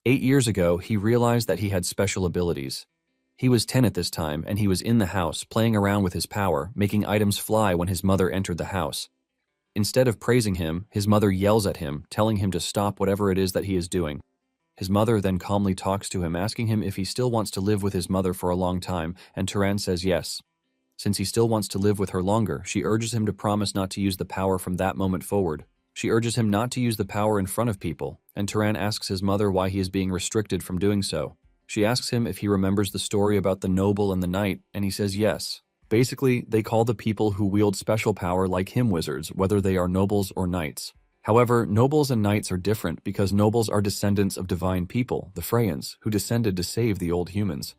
8 years ago, he realized that he had special abilities. He was 10 at this time, and he was in the house, playing around with his power, making items fly when his mother entered the house. Instead of praising him, his mother yells at him, telling him to stop whatever it is that he is doing. His mother then calmly talks to him, asking him if he still wants to live with his mother for a long time, and Turan says yes. Since he still wants to live with her longer, she urges him to promise not to use the power from that moment forward. She urges him not to use the power in front of people, and Turan asks his mother why he is being restricted from doing so. She asks him if he remembers the story about the noble and the knight, and he says yes. Basically, they call the people who wield special power like him wizards, whether they are nobles or knights. However, nobles and knights are different because nobles are descendants of divine people, the Freyans, who descended to save the old humans.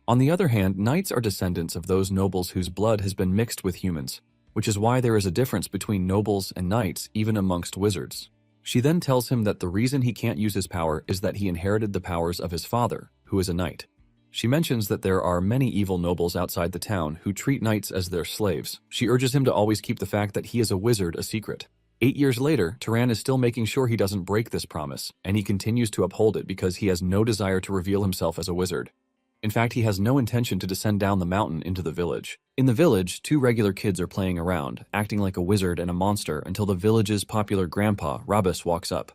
On the other hand, knights are descendants of those nobles whose blood has been mixed with humans, which is why there is a difference between nobles and knights even amongst wizards. She then tells him that the reason he can't use his power is that he inherited the powers of his father, who is a knight. She mentions that there are many evil nobles outside the town who treat knights as their slaves. She urges him to always keep the fact that he is a wizard a secret. 8 years later, Turan is still making sure he doesn't break this promise, and he continues to uphold it because he has no desire to reveal himself as a wizard. In fact, he has no intention to descend down the mountain into the village. In the village, two regular kids are playing around, acting like a wizard and a monster until the village's popular grandpa, Rabus, walks up.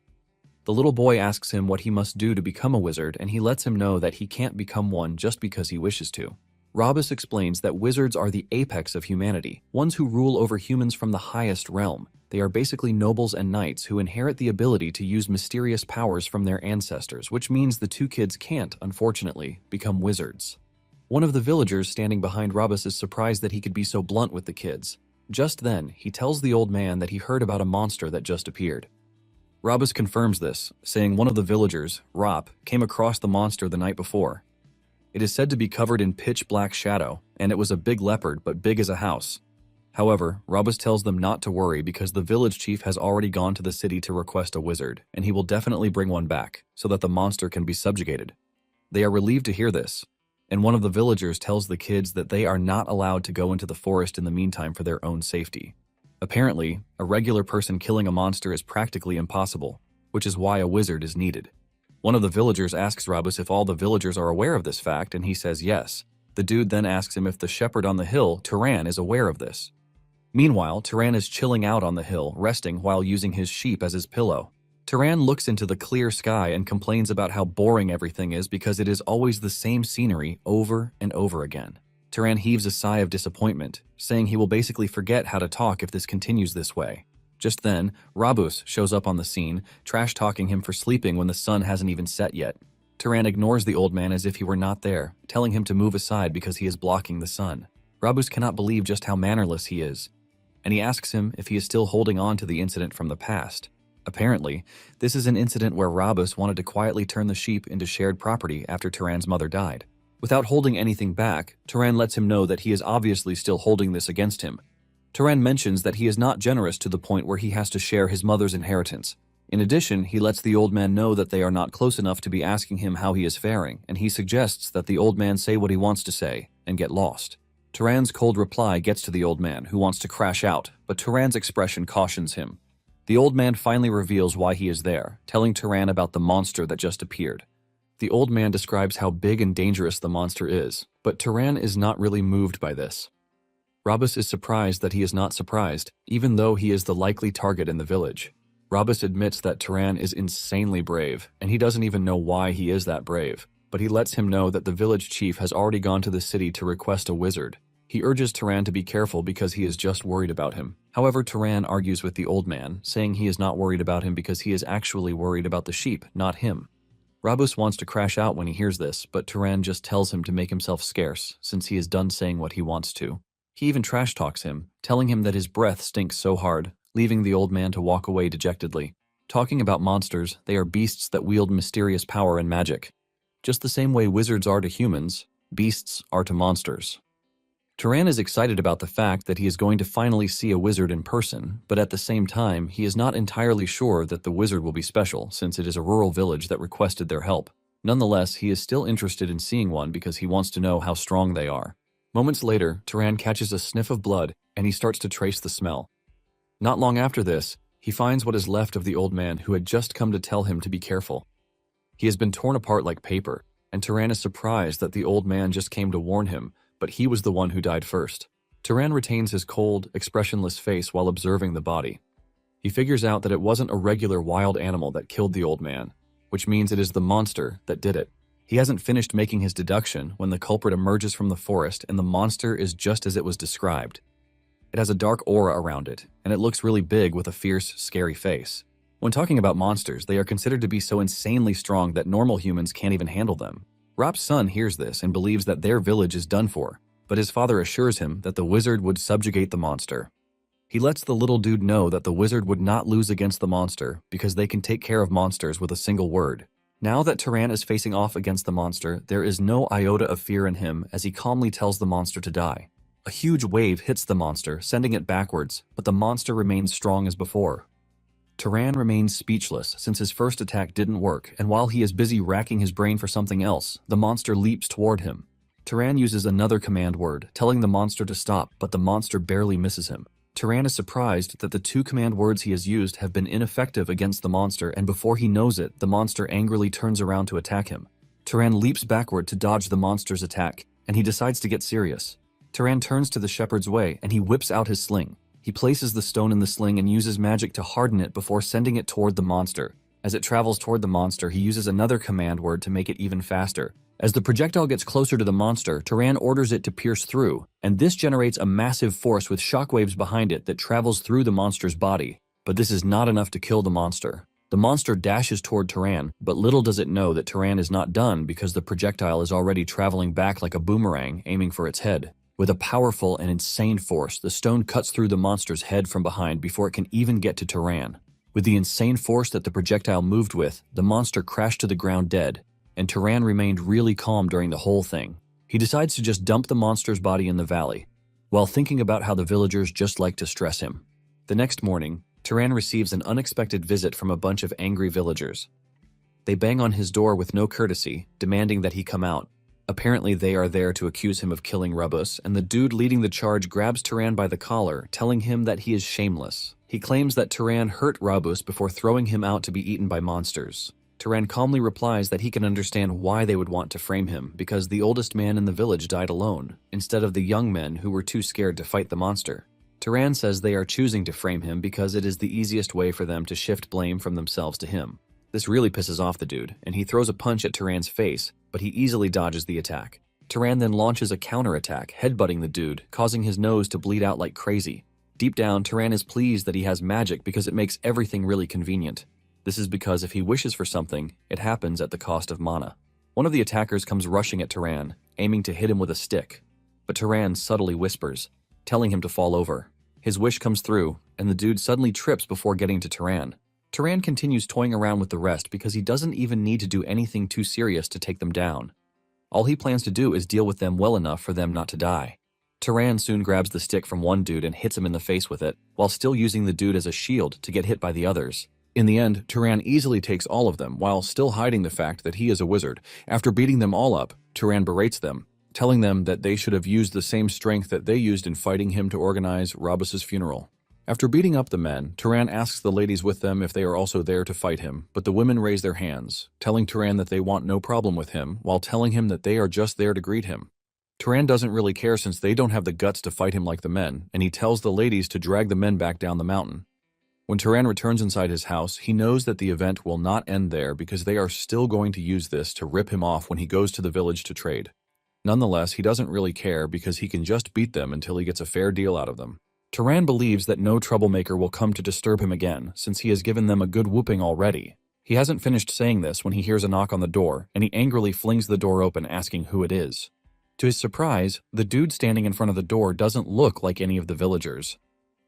The little boy asks him what he must do to become a wizard, and he lets him know that he can't become one just because he wishes to. Rabus explains that wizards are the apex of humanity, ones who rule over humans from the highest realm. They are basically nobles and knights who inherit the ability to use mysterious powers from their ancestors, which means the two kids can't, unfortunately, become wizards. One of the villagers standing behind Rabus is surprised that he could be so blunt with the kids. Just then, he tells the old man that he heard about a monster that just appeared. Rabus confirms this, saying one of the villagers, Rop, came across the monster the night before. It is said to be covered in pitch black shadow, and it was a big leopard but big as a house. However, Rabus tells them not to worry because the village chief has already gone to the city to request a wizard, and he will definitely bring one back, so that the monster can be subjugated. They are relieved to hear this, and one of the villagers tells the kids that they are not allowed to go into the forest in the meantime for their own safety. Apparently, a regular person killing a monster is practically impossible, which is why a wizard is needed. One of the villagers asks Rabus if all the villagers are aware of this fact, and he says yes. The dude then asks him if the shepherd on the hill, Turan, is aware of this. Meanwhile, Turan is chilling out on the hill, resting while using his sheep as his pillow. Turan looks into the clear sky and complains about how boring everything is because it is always the same scenery over and over again. Turan heaves a sigh of disappointment, saying he will basically forget how to talk if this continues this way. Just then, Rabus shows up on the scene, trash-talking him for sleeping when the sun hasn't even set yet. Turan ignores the old man as if he were not there, telling him to move aside because he is blocking the sun. Rabus cannot believe just how mannerless he is, and he asks him if he is still holding on to the incident from the past. Apparently, this is an incident where Rabus wanted to quietly turn the sheep into shared property after Turan's mother died. Without holding anything back, Turan lets him know that he is obviously still holding this against him. Turan mentions that he is not generous to the point where he has to share his mother's inheritance. In addition, he lets the old man know that they are not close enough to be asking him how he is faring, and he suggests that the old man say what he wants to say and get lost. Turan's cold reply gets to the old man, who wants to crash out, but Turan's expression cautions him. The old man finally reveals why he is there, telling Turan about the monster that just appeared. The old man describes how big and dangerous the monster is, but Turan is not really moved by this. Rabus is surprised that he is not surprised, even though he is the likely target in the village. Rabus admits that Turan is insanely brave, and he doesn't even know why he is that brave, but he lets him know that the village chief has already gone to the city to request a wizard. He urges Turan to be careful because he is just worried about him. However, Turan argues with the old man, saying he is not worried about him because he is actually worried about the sheep, not him. Rabus wants to crash out when he hears this, but Turan just tells him to make himself scarce, since he is done saying what he wants to. He even trash-talks him, telling him that his breath stinks so hard, leaving the old man to walk away dejectedly. Talking about monsters, they are beasts that wield mysterious power and magic. Just the same way wizards are to humans, beasts are to monsters. Turan is excited about the fact that he is going to finally see a wizard in person, but at the same time, he is not entirely sure that the wizard will be special, since it is a rural village that requested their help. Nonetheless, he is still interested in seeing one because he wants to know how strong they are. Moments later, Turan catches a sniff of blood, and he starts to trace the smell. Not long after this, he finds what is left of the old man who had just come to tell him to be careful. He has been torn apart like paper, and Turan is surprised that the old man just came to warn him, but he was the one who died first. Turan retains his cold, expressionless face while observing the body. He figures out that it wasn't a regular wild animal that killed the old man, which means it is the monster that did it. He hasn't finished making his deduction when the culprit emerges from the forest and the monster is just as it was described. It has a dark aura around it, and it looks really big with a fierce, scary face. When talking about monsters, they are considered to be so insanely strong that normal humans can't even handle them. Rap's son hears this and believes that their village is done for, but his father assures him that the wizard would subjugate the monster. He lets the little dude know that the wizard would not lose against the monster because they can take care of monsters with a single word. Now that Turan is facing off against the monster, there is no iota of fear in him as he calmly tells the monster to die. A huge wave hits the monster, sending it backwards, but the monster remains strong as before. Turan remains speechless since his first attack didn't work, and while he is busy racking his brain for something else, the monster leaps toward him. Turan uses another command word, telling the monster to stop, but the monster barely misses him. Turan is surprised that the 2 command words he has used have been ineffective against the monster, and before he knows it, the monster angrily turns around to attack him. Turan leaps backward to dodge the monster's attack, and he decides to get serious. Turan turns to the shepherd's way, and he whips out his sling. He places the stone in the sling and uses magic to harden it before sending it toward the monster. As it travels toward the monster, he uses another command word to make it even faster. As the projectile gets closer to the monster, Turan orders it to pierce through, and this generates a massive force with shockwaves behind it that travels through the monster's body. But this is not enough to kill the monster. The monster dashes toward Turan, but little does it know that Turan is not done because the projectile is already traveling back like a boomerang, aiming for its head. With a powerful and insane force, the stone cuts through the monster's head from behind before it can even get to Turan. With the insane force that the projectile moved with, the monster crashed to the ground dead, and Turan remained really calm during the whole thing. He decides to just dump the monster's body in the valley, while thinking about how the villagers just like to stress him. The next morning, Turan receives an unexpected visit from a bunch of angry villagers. They bang on his door with no courtesy, demanding that he come out. Apparently they are there to accuse him of killing Rubus, and the dude leading the charge grabs Turan by the collar, telling him that he is shameless. He claims that Turan hurt Rubus before throwing him out to be eaten by monsters. Turan calmly replies that he can understand why they would want to frame him, because the oldest man in the village died alone, instead of the young men who were too scared to fight the monster. Turan says they are choosing to frame him because it is the easiest way for them to shift blame from themselves to him. This really pisses off the dude, and he throws a punch at Turan's face, but he easily dodges the attack. Turan then launches a counterattack, headbutting the dude, causing his nose to bleed out like crazy. Deep down, Turan is pleased that he has magic because it makes everything really convenient. This is because if he wishes for something, it happens at the cost of mana. One of the attackers comes rushing at Turan, aiming to hit him with a stick, but Turan subtly whispers, telling him to fall over. His wish comes through, and the dude suddenly trips before getting to Turan. Turan continues toying around with the rest because he doesn't even need to do anything too serious to take them down. All he plans to do is deal with them well enough for them not to die. Turan soon grabs the stick from one dude and hits him in the face with it, while still using the dude as a shield to get hit by the others. In the end, Turan easily takes all of them while still hiding the fact that he is a wizard. After beating them all up, Turan berates them, telling them that they should have used the same strength that they used in fighting him to organize Rubus's funeral. After beating up the men, Turan asks the ladies with them if they are also there to fight him, but the women raise their hands, telling Turan that they want no problem with him, while telling him that they are just there to greet him. Turan doesn't really care since they don't have the guts to fight him like the men, and he tells the ladies to drag the men back down the mountain. When Turan returns inside his house, he knows that the event will not end there because they are still going to use this to rip him off when he goes to the village to trade. Nonetheless, he doesn't really care because he can just beat them until he gets a fair deal out of them. Turan believes that no troublemaker will come to disturb him again, since he has given them a good whooping already. He hasn't finished saying this when he hears a knock on the door, and he angrily flings the door open asking who it is. To his surprise, the dude standing in front of the door doesn't look like any of the villagers.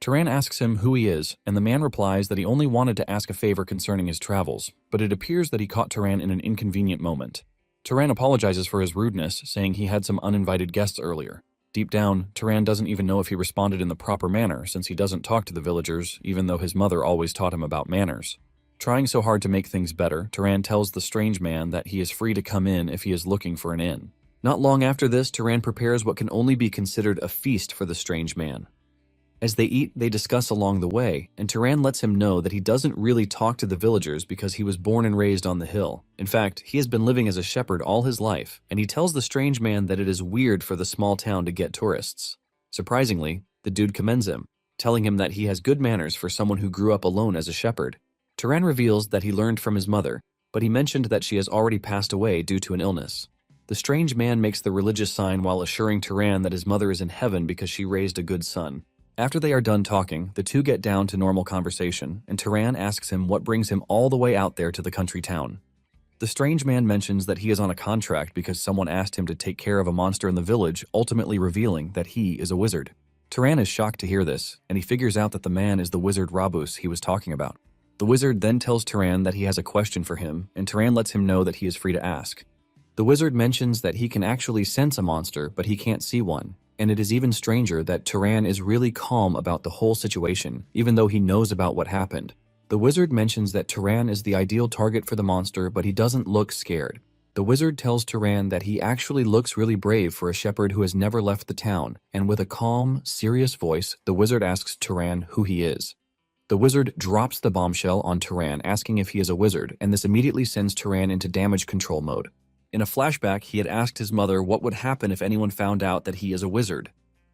Turan asks him who he is, and the man replies that he only wanted to ask a favor concerning his travels, but it appears that he caught Turan in an inconvenient moment. Turan apologizes for his rudeness, saying he had some uninvited guests earlier. Deep down, Turan doesn't even know if he responded in the proper manner since he doesn't talk to the villagers, even though his mother always taught him about manners. Trying so hard to make things better, Turan tells the strange man that he is free to come in if he is looking for an inn. Not long after this, Turan prepares what can only be considered a feast for the strange man. As they eat, they discuss along the way, and Turan lets him know that he doesn't really talk to the villagers because he was born and raised on the hill. In fact, he has been living as a shepherd all his life, and he tells the strange man that it is weird for the small town to get tourists. Surprisingly, the dude commends him, telling him that he has good manners for someone who grew up alone as a shepherd. Turan reveals that he learned from his mother, but he mentioned that she has already passed away due to an illness. The strange man makes the religious sign while assuring Turan that his mother is in heaven because she raised a good son. After they are done talking, the two get down to normal conversation, and Turan asks him what brings him all the way out there to the country town. The strange man mentions that he is on a contract because someone asked him to take care of a monster in the village, ultimately revealing that he is a wizard. Turan is shocked to hear this, and he figures out that the man is the wizard Rabus he was talking about. The wizard then tells Turan that he has a question for him, and Turan lets him know that he is free to ask. The wizard mentions that he can actually sense a monster, but he can't see one. And it is even stranger that Turan is really calm about the whole situation, even though he knows about what happened. The wizard mentions that Turan is the ideal target for the monster, but he doesn't look scared. The wizard tells Turan that he actually looks really brave for a shepherd who has never left the town, and with a calm, serious voice, the wizard asks Turan who he is. The wizard drops the bombshell on Turan, asking if he is a wizard, and this immediately sends Turan into damage control mode. In a flashback, he had asked his mother what would happen if anyone found out that he is a wizard.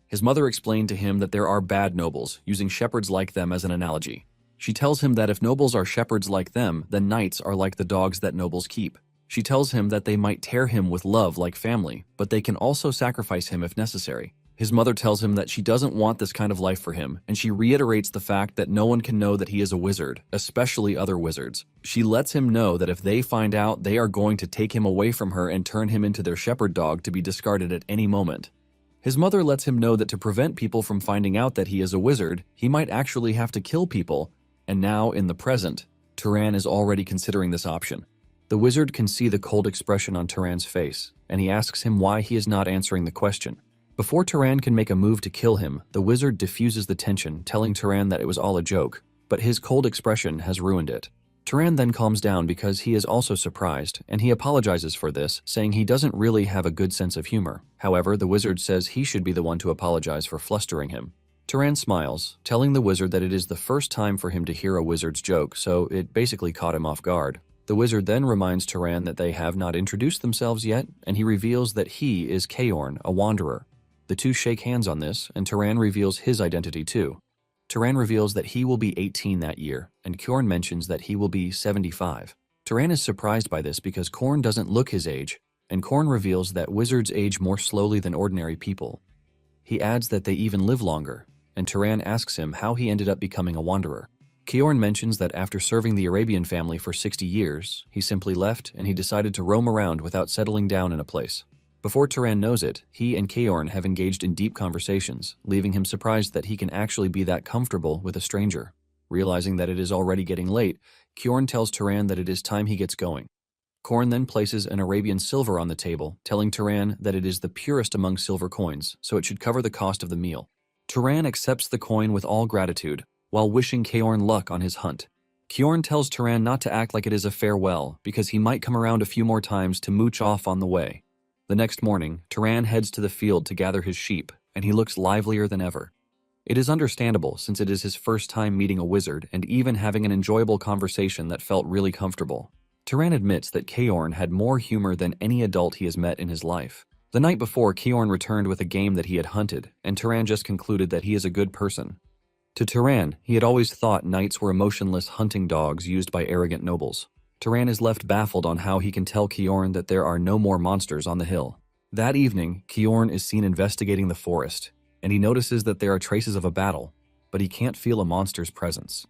His mother explained to him that there are bad nobles, using shepherds like them as an analogy. She tells him that if nobles are shepherds like them, then knights are like the dogs that nobles keep. She tells him that they might tear him with love like family, but they can also sacrifice him if necessary. His mother tells him that she doesn't want this kind of life for him, and she reiterates the fact that no one can know that he is a wizard, especially other wizards. She lets him know that if they find out, they are going to take him away from her and turn him into their shepherd dog to be discarded at any moment. His mother lets him know that to prevent people from finding out that he is a wizard, he might actually have to kill people, and now, in the present, Turan is already considering this option. The wizard can see the cold expression on Turan's face, and he asks him why he is not answering the question. Before Turan can make a move to kill him, the wizard diffuses the tension, telling Turan that it was all a joke, but his cold expression has ruined it. Turan then calms down because he is also surprised, and he apologizes for this, saying he doesn't really have a good sense of humor. However, the wizard says he should be the one to apologize for flustering him. Turan smiles, telling the wizard that it is the first time for him to hear a wizard's joke, so it basically caught him off guard. The wizard then reminds Turan that they have not introduced themselves yet, and he reveals that he is Kaorn, a wanderer. The two shake hands on this, and Turan reveals his identity too. Turan reveals that he will be 18 that year, and Kjorn mentions that he will be 75. Turan is surprised by this because Korn doesn't look his age, and Korn reveals that wizards age more slowly than ordinary people. He adds that they even live longer, and Turan asks him how he ended up becoming a wanderer. Kjorn mentions that after serving the Arabian family for 60 years, he simply left and he decided to roam around without settling down in a place. Before Turan knows it, he and Kaorn have engaged in deep conversations, leaving him surprised that he can actually be that comfortable with a stranger. Realizing that it is already getting late, Kjorn tells Turan that it is time he gets going. Korn then places an Arabian silver on the table, telling Turan that it is the purest among silver coins, so it should cover the cost of the meal. Turan accepts the coin with all gratitude, while wishing Kaorn luck on his hunt. Kjorn tells Turan not to act like it is a farewell, because he might come around a few more times to mooch off on the way. The next morning, Turan heads to the field to gather his sheep, and he looks livelier than ever. It is understandable since it is his first time meeting a wizard and even having an enjoyable conversation that felt really comfortable. Turan admits that Kaorn had more humor than any adult he has met in his life. The night before, Kaorn returned with a game that he had hunted, and Turan just concluded that he is a good person. To Turan, he had always thought knights were emotionless hunting dogs used by arrogant nobles. Turan is left baffled on how he can tell Kjorn that there are no more monsters on the hill. That evening, Kjorn is seen investigating the forest, and he notices that there are traces of a battle, but he can't feel a monster's presence.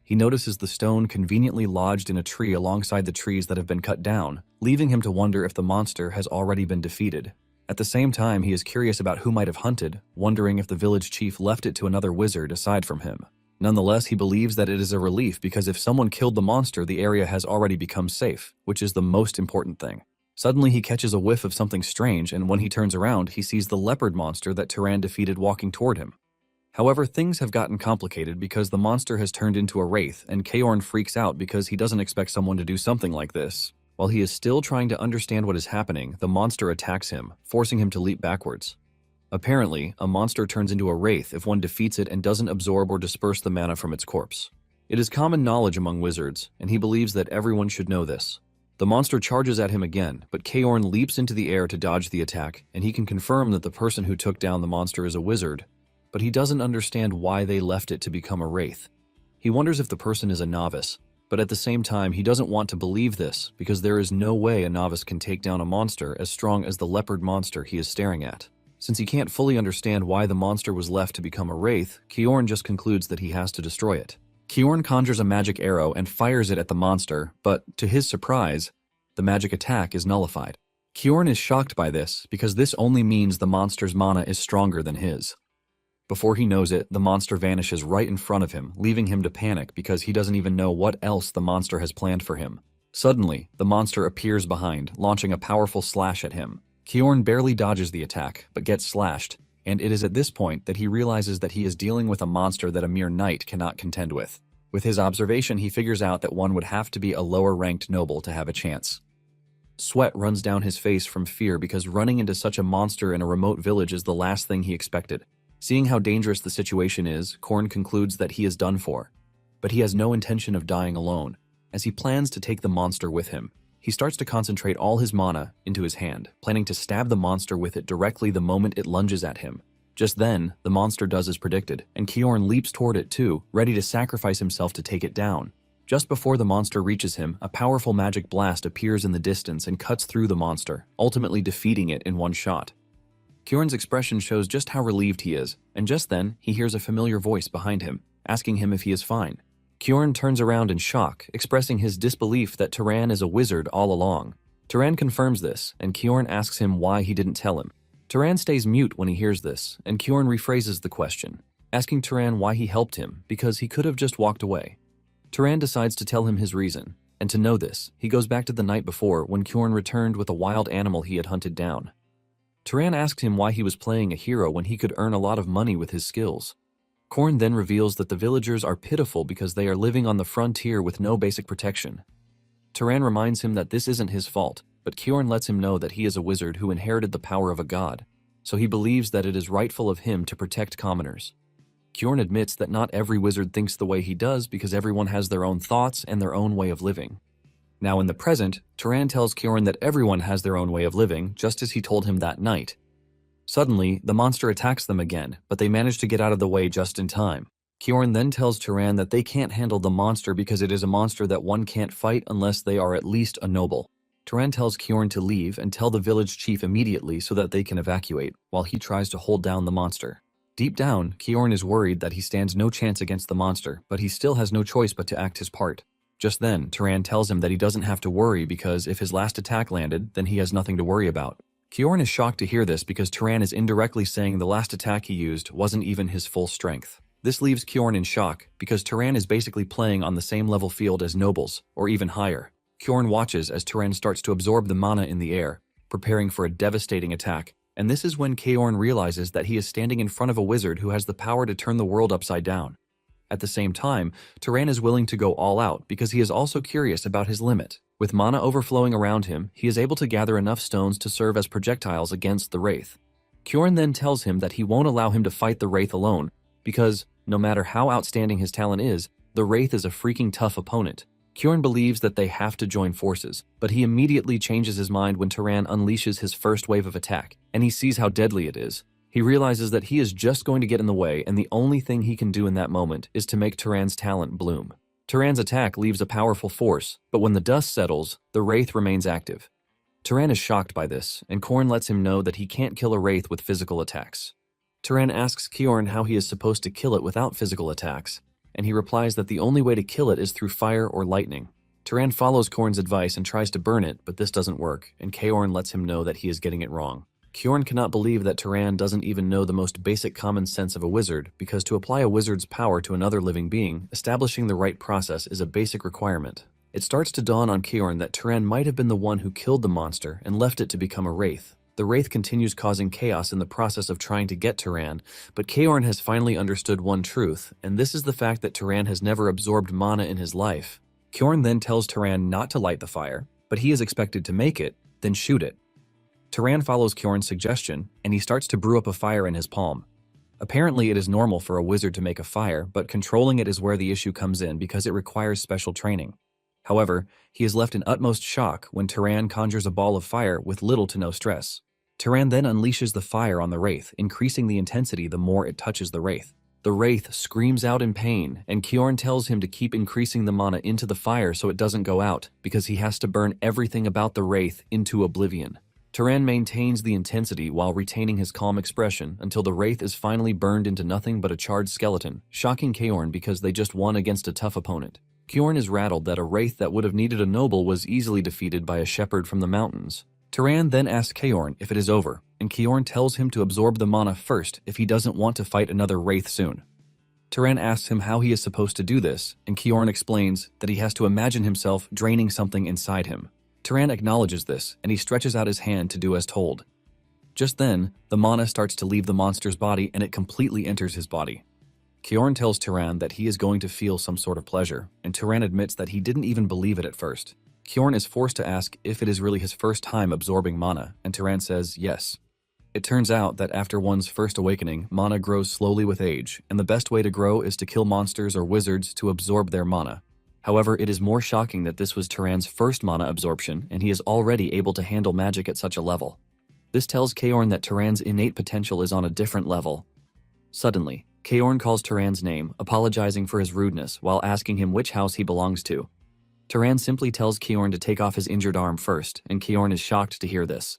He notices the stone conveniently lodged in a tree alongside the trees that have been cut down, leaving him to wonder if the monster has already been defeated. At the same time, he is curious about who might have hunted, wondering if the village chief left it to another wizard aside from him. Nonetheless, he believes that it is a relief because if someone killed the monster, the area has already become safe, which is the most important thing. Suddenly, he catches a whiff of something strange, and when he turns around, he sees the leopard monster that Turan defeated walking toward him. However, things have gotten complicated because the monster has turned into a wraith, and Kaorn freaks out because he doesn't expect someone to do something like this. While he is still trying to understand what is happening, the monster attacks him, forcing him to leap backwards. Apparently, a monster turns into a wraith if one defeats it and doesn't absorb or disperse the mana from its corpse. It is common knowledge among wizards, and he believes that everyone should know this. The monster charges at him again, but Kaorn leaps into the air to dodge the attack, and he can confirm that the person who took down the monster is a wizard, but he doesn't understand why they left it to become a wraith. He wonders if the person is a novice, but at the same time he doesn't want to believe this because there is no way a novice can take down a monster as strong as the leopard monster he is staring at. Since he can't fully understand why the monster was left to become a wraith, Kjorn just concludes that he has to destroy it. Kjorn conjures a magic arrow and fires it at the monster, but to his surprise, the magic attack is nullified. Kjorn is shocked by this because this only means the monster's mana is stronger than his. Before he knows it, the monster vanishes right in front of him, leaving him to panic because he doesn't even know what else the monster has planned for him. Suddenly, the monster appears behind, launching a powerful slash at him. Kjorn barely dodges the attack, but gets slashed, and it is at this point that he realizes that he is dealing with a monster that a mere knight cannot contend with. With his observation, he figures out that one would have to be a lower-ranked noble to have a chance. Sweat runs down his face from fear because running into such a monster in a remote village is the last thing he expected. Seeing how dangerous the situation is, Korn concludes that he is done for. But he has no intention of dying alone, as he plans to take the monster with him. He starts to concentrate all his mana into his hand, planning to stab the monster with it directly the moment it lunges at him. Just then, the monster does as predicted, and Kjorn leaps toward it too, ready to sacrifice himself to take it down. Just before the monster reaches him, a powerful magic blast appears in the distance and cuts through the monster, ultimately defeating it in one shot. Kjorn's expression shows just how relieved he is, and just then, he hears a familiar voice behind him, asking him if he is fine. Kjorn turns around in shock, expressing his disbelief that Turan is a wizard all along. Turan confirms this, and Kjorn asks him why he didn't tell him. Turan stays mute when he hears this, and Kjorn rephrases the question, asking Turan why he helped him, because he could have just walked away. Turan decides to tell him his reason, and to know this, he goes back to the night before when Kjorn returned with a wild animal he had hunted down. Turan asks him why he was playing a hero when he could earn a lot of money with his skills. Korn then reveals that the villagers are pitiful because they are living on the frontier with no basic protection. Turan reminds him that this isn't his fault, but Kjorn lets him know that he is a wizard who inherited the power of a god, so he believes that it is rightful of him to protect commoners. Kjorn admits that not every wizard thinks the way he does because everyone has their own thoughts and their own way of living. Now in the present, Turan tells Kjorn that everyone has their own way of living, just as he told him that night. Suddenly, the monster attacks them again, but they manage to get out of the way just in time. Kjorn then tells Turan that they can't handle the monster because it is a monster that one can't fight unless they are at least a noble. Turan tells Kjorn to leave and tell the village chief immediately so that they can evacuate, while he tries to hold down the monster. Deep down, Kjorn is worried that he stands no chance against the monster, but he still has no choice but to act his part. Just then, Turan tells him that he doesn't have to worry because if his last attack landed, then he has nothing to worry about. Kjorn is shocked to hear this because Turan is indirectly saying the last attack he used wasn't even his full strength. This leaves Kjorn in shock because Turan is basically playing on the same level field as nobles, or even higher. Kjorn watches as Turan starts to absorb the mana in the air, preparing for a devastating attack, and this is when Kjorn realizes that he is standing in front of a wizard who has the power to turn the world upside down. At the same time, Turan is willing to go all out because he is also curious about his limit. With mana overflowing around him, he is able to gather enough stones to serve as projectiles against the Wraith. Kjorn then tells him that he won't allow him to fight the Wraith alone, because, no matter how outstanding his talent is, the Wraith is a freaking tough opponent. Kjorn believes that they have to join forces, but he immediately changes his mind when Turan unleashes his first wave of attack, and he sees how deadly it is. He realizes that he is just going to get in the way, and the only thing he can do in that moment is to make Turan's talent bloom. Turan's attack leaves a powerful force, but when the dust settles, the Wraith remains active. Turan is shocked by this, and Korn lets him know that he can't kill a Wraith with physical attacks. Turan asks Kjorn how he is supposed to kill it without physical attacks, and he replies that the only way to kill it is through fire or lightning. Turan follows Korn's advice and tries to burn it, but this doesn't work, and Kjorn lets him know that he is getting it wrong. Kjorn cannot believe that Turan doesn't even know the most basic common sense of a wizard, because to apply a wizard's power to another living being, establishing the right process is a basic requirement. It starts to dawn on Kjorn that Turan might have been the one who killed the monster and left it to become a Wraith. The Wraith continues causing chaos in the process of trying to get Turan, but Kjorn has finally understood one truth, and this is the fact that Turan has never absorbed mana in his life. Kjorn then tells Turan not to light the fire, but he is expected to make it, then shoot it. Turan follows Kjorn's suggestion, and he starts to brew up a fire in his palm. Apparently, it is normal for a wizard to make a fire, but controlling it is where the issue comes in because it requires special training. However, he is left in utmost shock when Turan conjures a ball of fire with little to no stress. Turan then unleashes the fire on the wraith, increasing the intensity the more it touches the wraith. The wraith screams out in pain, and Kjorn tells him to keep increasing the mana into the fire so it doesn't go out, because he has to burn everything about the wraith into oblivion. Turan maintains the intensity while retaining his calm expression until the wraith is finally burned into nothing but a charred skeleton, shocking Kjorn because they just won against a tough opponent. Kjorn is rattled that a wraith that would have needed a noble was easily defeated by a shepherd from the mountains. Turan then asks Kjorn if it is over, and Kjorn tells him to absorb the mana first if he doesn't want to fight another wraith soon. Turan asks him how he is supposed to do this, and Kjorn explains that he has to imagine himself draining something inside him. Turan acknowledges this, and he stretches out his hand to do as told. Just then, the mana starts to leave the monster's body and it completely enters his body. Kjorn tells Turan that he is going to feel some sort of pleasure, and Turan admits that he didn't even believe it at first. Kjorn is forced to ask if it is really his first time absorbing mana, and Turan says yes. It turns out that after one's first awakening, mana grows slowly with age, and the best way to grow is to kill monsters or wizards to absorb their mana. However, it is more shocking that this was Turan's first mana absorption, and he is already able to handle magic at such a level. This tells Kjorn that Turan's innate potential is on a different level. Suddenly, Kjorn calls Turan's name, apologizing for his rudeness while asking him which house he belongs to. Turan simply tells Kjorn to take off his injured arm first, and Kjorn is shocked to hear this.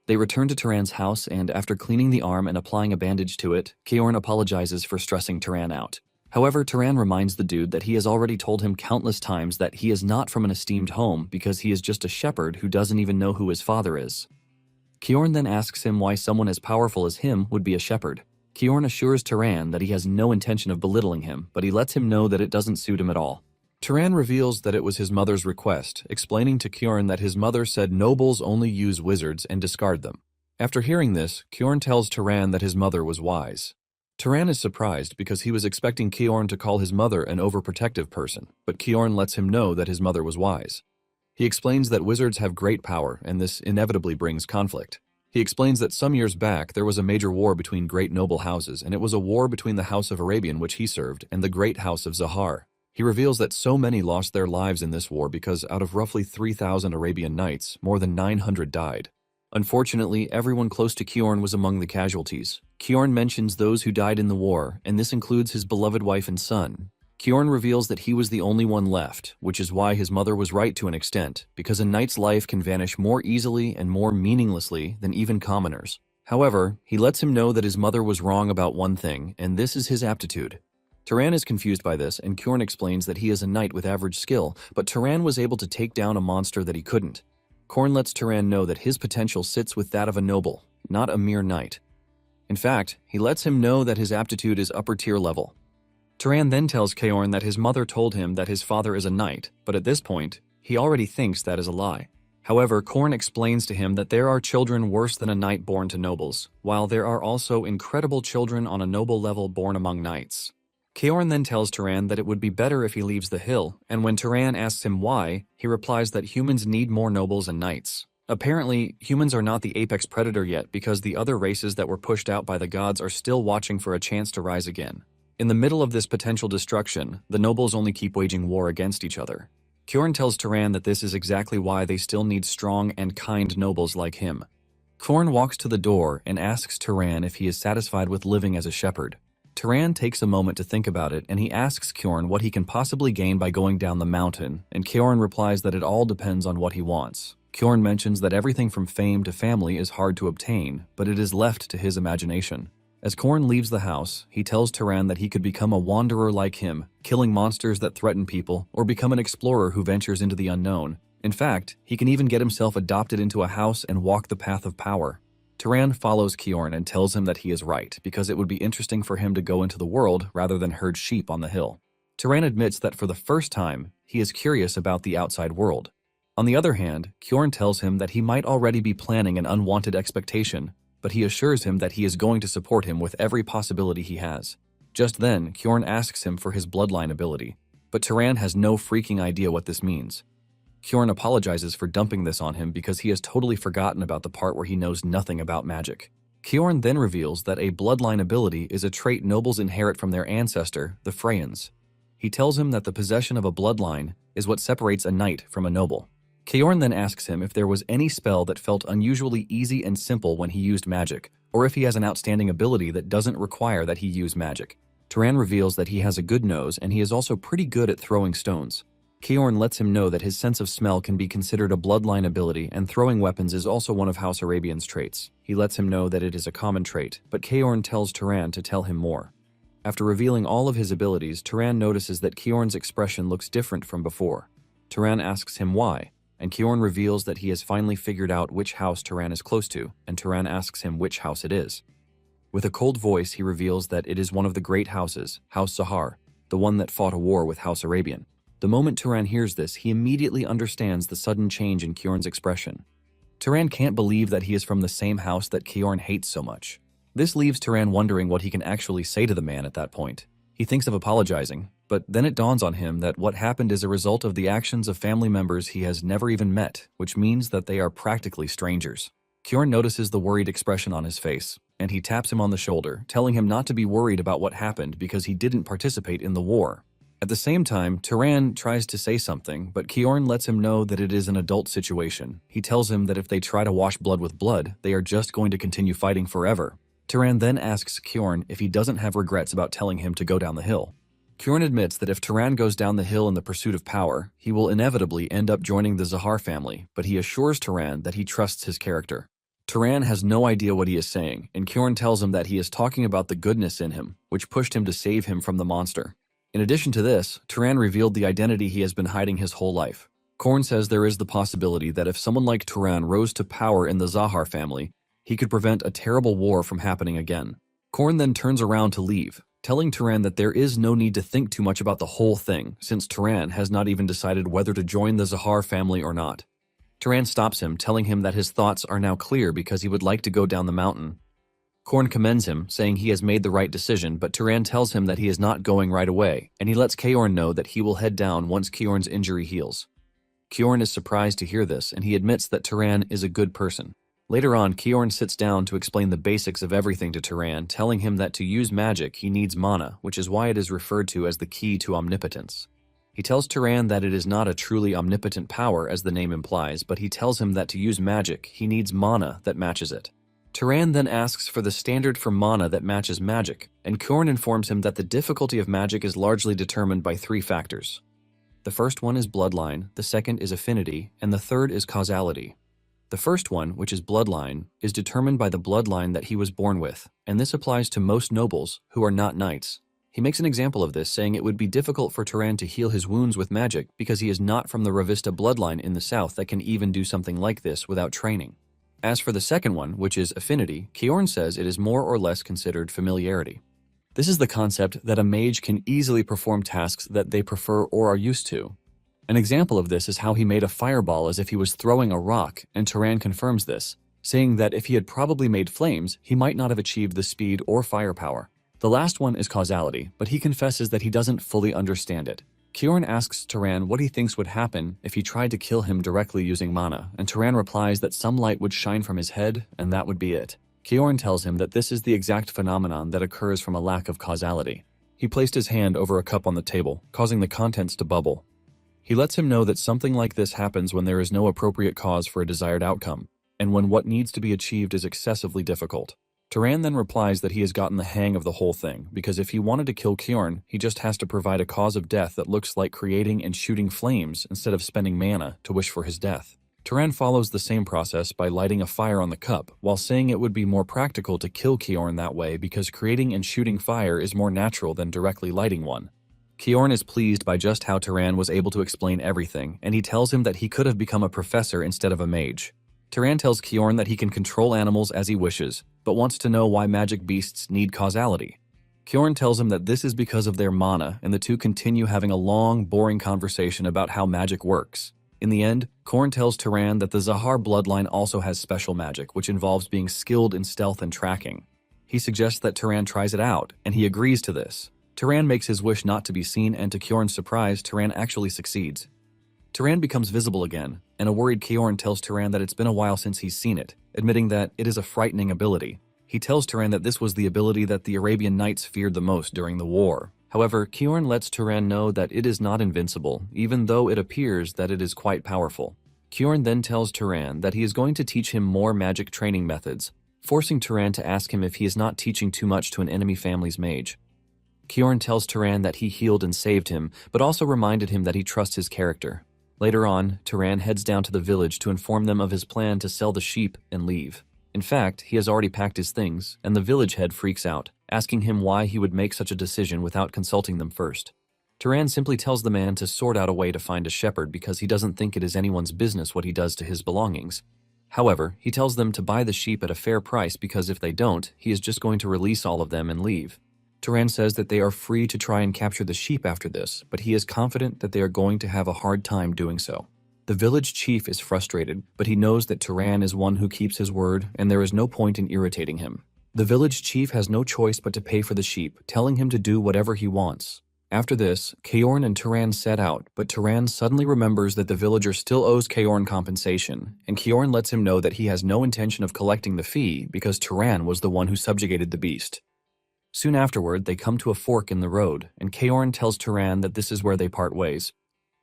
They return to Turan's house, and after cleaning the arm and applying a bandage to it, Kjorn apologizes for stressing Turan out. However, Turan reminds the dude that he has already told him countless times that he is not from an esteemed home because he is just a shepherd who doesn't even know who his father is. Kjorn then asks him why someone as powerful as him would be a shepherd. Kjorn assures Turan that he has no intention of belittling him, but he lets him know that it doesn't suit him at all. Turan reveals that it was his mother's request, explaining to Kjorn that his mother said nobles only use wizards and discard them. After hearing this, Kjorn tells Turan that his mother was wise. Turan is surprised because he was expecting Kjorn to call his mother an overprotective person, but Kjorn lets him know that his mother was wise. He explains that wizards have great power, and this inevitably brings conflict. He explains that some years back there was a major war between great noble houses, and it was a war between the House of Arabian, which he served, and the great House of Zahar. He reveals that so many lost their lives in this war because out of roughly 3,000 Arabian knights, more than 900 died. Unfortunately, everyone close to Kjorn was among the casualties. Kjorn mentions those who died in the war, and this includes his beloved wife and son. Kjorn reveals that he was the only one left, which is why his mother was right to an extent, because a knight's life can vanish more easily and more meaninglessly than even commoners. However, he lets him know that his mother was wrong about one thing, and this is his aptitude. Turan is confused by this, and Kjorn explains that he is a knight with average skill, but Turan was able to take down a monster that he couldn't. Kjorn lets Turan know that his potential sits with that of a noble, not a mere knight. In fact, he lets him know that his aptitude is upper tier level. Turan then tells Kjorn that his mother told him that his father is a knight, but at this point, he already thinks that is a lie. However, Kjorn explains to him that there are children worse than a knight born to nobles, while there are also incredible children on a noble level born among knights. Kjorn then tells Turan that it would be better if he leaves the hill, and when Turan asks him why, he replies that humans need more nobles and knights. Apparently, humans are not the apex predator yet because the other races that were pushed out by the gods are still watching for a chance to rise again. In the middle of this potential destruction, the nobles only keep waging war against each other. Kjorn tells Turan that this is exactly why they still need strong and kind nobles like him. Kjorn walks to the door and asks Turan if he is satisfied with living as a shepherd. Turan takes a moment to think about it, and he asks Kjorn what he can possibly gain by going down the mountain, and Kjorn replies that it all depends on what he wants. Kjorn mentions that everything from fame to family is hard to obtain, but it is left to his imagination. As Kjorn leaves the house, he tells Turan that he could become a wanderer like him, killing monsters that threaten people, or become an explorer who ventures into the unknown. In fact, he can even get himself adopted into a house and walk the path of power. Turan follows Kjorn and tells him that he is right, because it would be interesting for him to go into the world rather than herd sheep on the hill. Turan admits that for the first time, he is curious about the outside world. On the other hand, Kjorn tells him that he might already be planning an unwanted expectation, but he assures him that he is going to support him with every possibility he has. Just then, Kjorn asks him for his bloodline ability, but Turan has no freaking idea what this means. Kjorn apologizes for dumping this on him because he has totally forgotten about the part where he knows nothing about magic. Kjorn then reveals that a bloodline ability is a trait nobles inherit from their ancestor, the Freyans. He tells him that the possession of a bloodline is what separates a knight from a noble. Kjorn then asks him if there was any spell that felt unusually easy and simple when he used magic, or if he has an outstanding ability that doesn't require that he use magic. Turan reveals that he has a good nose and he is also pretty good at throwing stones. Kjorn lets him know that his sense of smell can be considered a bloodline ability and throwing weapons is also one of House Arabian's traits. He lets him know that it is a common trait, but Kjorn tells Turan to tell him more. After revealing all of his abilities, Turan notices that Kjorn's expression looks different from before. Turan asks him why, and Kjorn reveals that he has finally figured out which house Turan is close to, and Turan asks him which house it is. With a cold voice, he reveals that it is one of the great houses, House Zahar, the one that fought a war with House Arabian. The moment Turan hears this, he immediately understands the sudden change in Kjorn's expression. Turan can't believe that he is from the same house that Kjorn hates so much. This leaves Turan wondering what he can actually say to the man at that point. He thinks of apologizing, but then it dawns on him that what happened is a result of the actions of family members he has never even met, which means that they are practically strangers. Kjorn notices the worried expression on his face, and he taps him on the shoulder, telling him not to be worried about what happened because he didn't participate in the war. At the same time, Turan tries to say something, but Kjorn lets him know that it is an adult situation. He tells him that if they try to wash blood with blood, they are just going to continue fighting forever. Turan then asks Kjorn if he doesn't have regrets about telling him to go down the hill. Kjorn admits that if Turan goes down the hill in the pursuit of power, he will inevitably end up joining the Zahar family, but he assures Turan that he trusts his character. Turan has no idea what he is saying, and Kjorn tells him that he is talking about the goodness in him, which pushed him to save him from the monster. In addition to this, Turan revealed the identity he has been hiding his whole life. Kjorn says there is the possibility that if someone like Turan rose to power in the Zahar family, he could prevent a terrible war from happening again. Kjorn then turns around to leave, telling Turan that there is no need to think too much about the whole thing, since Turan has not even decided whether to join the Zahar family or not. Turan stops him, telling him that his thoughts are now clear because he would like to go down the mountain. Kjorn commends him, saying he has made the right decision, but Turan tells him that he is not going right away, and he lets Kjorn know that he will head down once Kjorn's injury heals. Kjorn is surprised to hear this, and he admits that Turan is a good person. Later on, Kjorn sits down to explain the basics of everything to Turan, telling him that to use magic he needs mana, which is why it is referred to as the key to omnipotence. He tells Turan that it is not a truly omnipotent power as the name implies, but he tells him that to use magic he needs mana that matches it. Turan then asks for the standard for mana that matches magic, and Kjorn informs him that the difficulty of magic is largely determined by 3 factors. The first one is bloodline, the second is affinity, and the third is causality. The first one, which is bloodline, is determined by the bloodline that he was born with, and this applies to most nobles who are not knights. He makes an example of this, saying it would be difficult for Turan to heal his wounds with magic because he is not from the Ravista bloodline in the south that can even do something like this without training. As for the second one, which is affinity, Kjorn says it is more or less considered familiarity. This is the concept that a mage can easily perform tasks that they prefer or are used to. An example of this is how he made a fireball as if he was throwing a rock, and Turan confirms this, saying that if he had probably made flames, he might not have achieved the speed or firepower. The last one is causality, but he confesses that he doesn't fully understand it. Kjorn asks Turan what he thinks would happen if he tried to kill him directly using mana, and Turan replies that some light would shine from his head, and that would be it. Kjorn tells him that this is the exact phenomenon that occurs from a lack of causality. He placed his hand over a cup on the table, causing the contents to bubble. He lets him know that something like this happens when there is no appropriate cause for a desired outcome, and when what needs to be achieved is excessively difficult. Turan then replies that he has gotten the hang of the whole thing, because if he wanted to kill Kjorn, he just has to provide a cause of death that looks like creating and shooting flames instead of spending mana to wish for his death. Turan follows the same process by lighting a fire on the cup, while saying it would be more practical to kill Kjorn that way because creating and shooting fire is more natural than directly lighting one. Kjorn is pleased by just how Turan was able to explain everything, and he tells him that he could have become a professor instead of a mage. Turan tells Kjorn that he can control animals as he wishes, but wants to know why magic beasts need causality. Kjorn tells him that this is because of their mana, and the two continue having a long, boring conversation about how magic works. In the end, Kjorn tells Turan that the Zahar bloodline also has special magic, which involves being skilled in stealth and tracking. He suggests that Turan tries it out, and he agrees to this. Turan makes his wish not to be seen, and to Kjorn's surprise, Turan actually succeeds. Turan becomes visible again, and a worried Kjorn tells Turan that it's been a while since he's seen it, admitting that it is a frightening ability. He tells Turan that this was the ability that the Arabian Knights feared the most during the war. However, Kjorn lets Turan know that it is not invincible, even though it appears that it is quite powerful. Kjorn then tells Turan that he is going to teach him more magic training methods, forcing Turan to ask him if he is not teaching too much to an enemy family's mage. Kjorn tells Turan that he healed and saved him, but also reminded him that he trusts his character. Later on, Turan heads down to the village to inform them of his plan to sell the sheep and leave. In fact, he has already packed his things, and the village head freaks out, asking him why he would make such a decision without consulting them first. Turan simply tells the man to sort out a way to find a shepherd because he doesn't think it is anyone's business what he does to his belongings. However, he tells them to buy the sheep at a fair price because if they don't, he is just going to release all of them and leave. Turan says that they are free to try and capture the sheep after this, but he is confident that they are going to have a hard time doing so. The village chief is frustrated, but he knows that Turan is one who keeps his word, and there is no point in irritating him. The village chief has no choice but to pay for the sheep, telling him to do whatever he wants. After this, Kjorn and Turan set out, but Turan suddenly remembers that the villager still owes Kjorn compensation, and Kjorn lets him know that he has no intention of collecting the fee because Turan was the one who subjugated the beast. Soon afterward, they come to a fork in the road, and Kjorn tells Turan that this is where they part ways.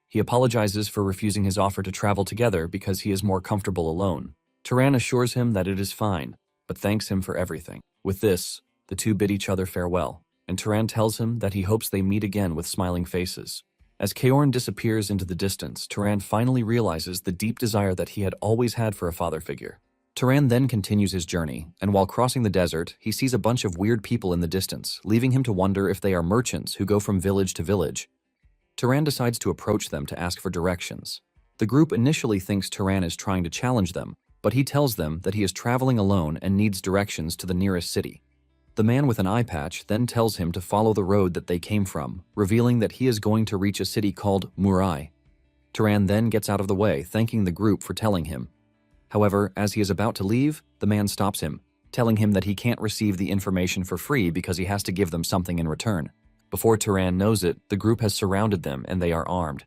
He apologizes for refusing his offer to travel together because he is more comfortable alone. Turan assures him that it is fine, but thanks him for everything. With this, the two bid each other farewell, and Turan tells him that he hopes they meet again with smiling faces. As Kjorn disappears into the distance, Turan finally realizes the deep desire that he had always had for a father figure. Turan then continues his journey, and while crossing the desert, he sees a bunch of weird people in the distance, leaving him to wonder if they are merchants who go from village to village. Turan decides to approach them to ask for directions. The group initially thinks Turan is trying to challenge them, but he tells them that he is traveling alone and needs directions to the nearest city. The man with an eye patch then tells him to follow the road that they came from, revealing that he is going to reach a city called Murai. Turan then gets out of the way, thanking the group for telling him. However, as he is about to leave, the man stops him, telling him that he can't receive the information for free because he has to give them something in return. Before Turan knows it, the group has surrounded them and they are armed.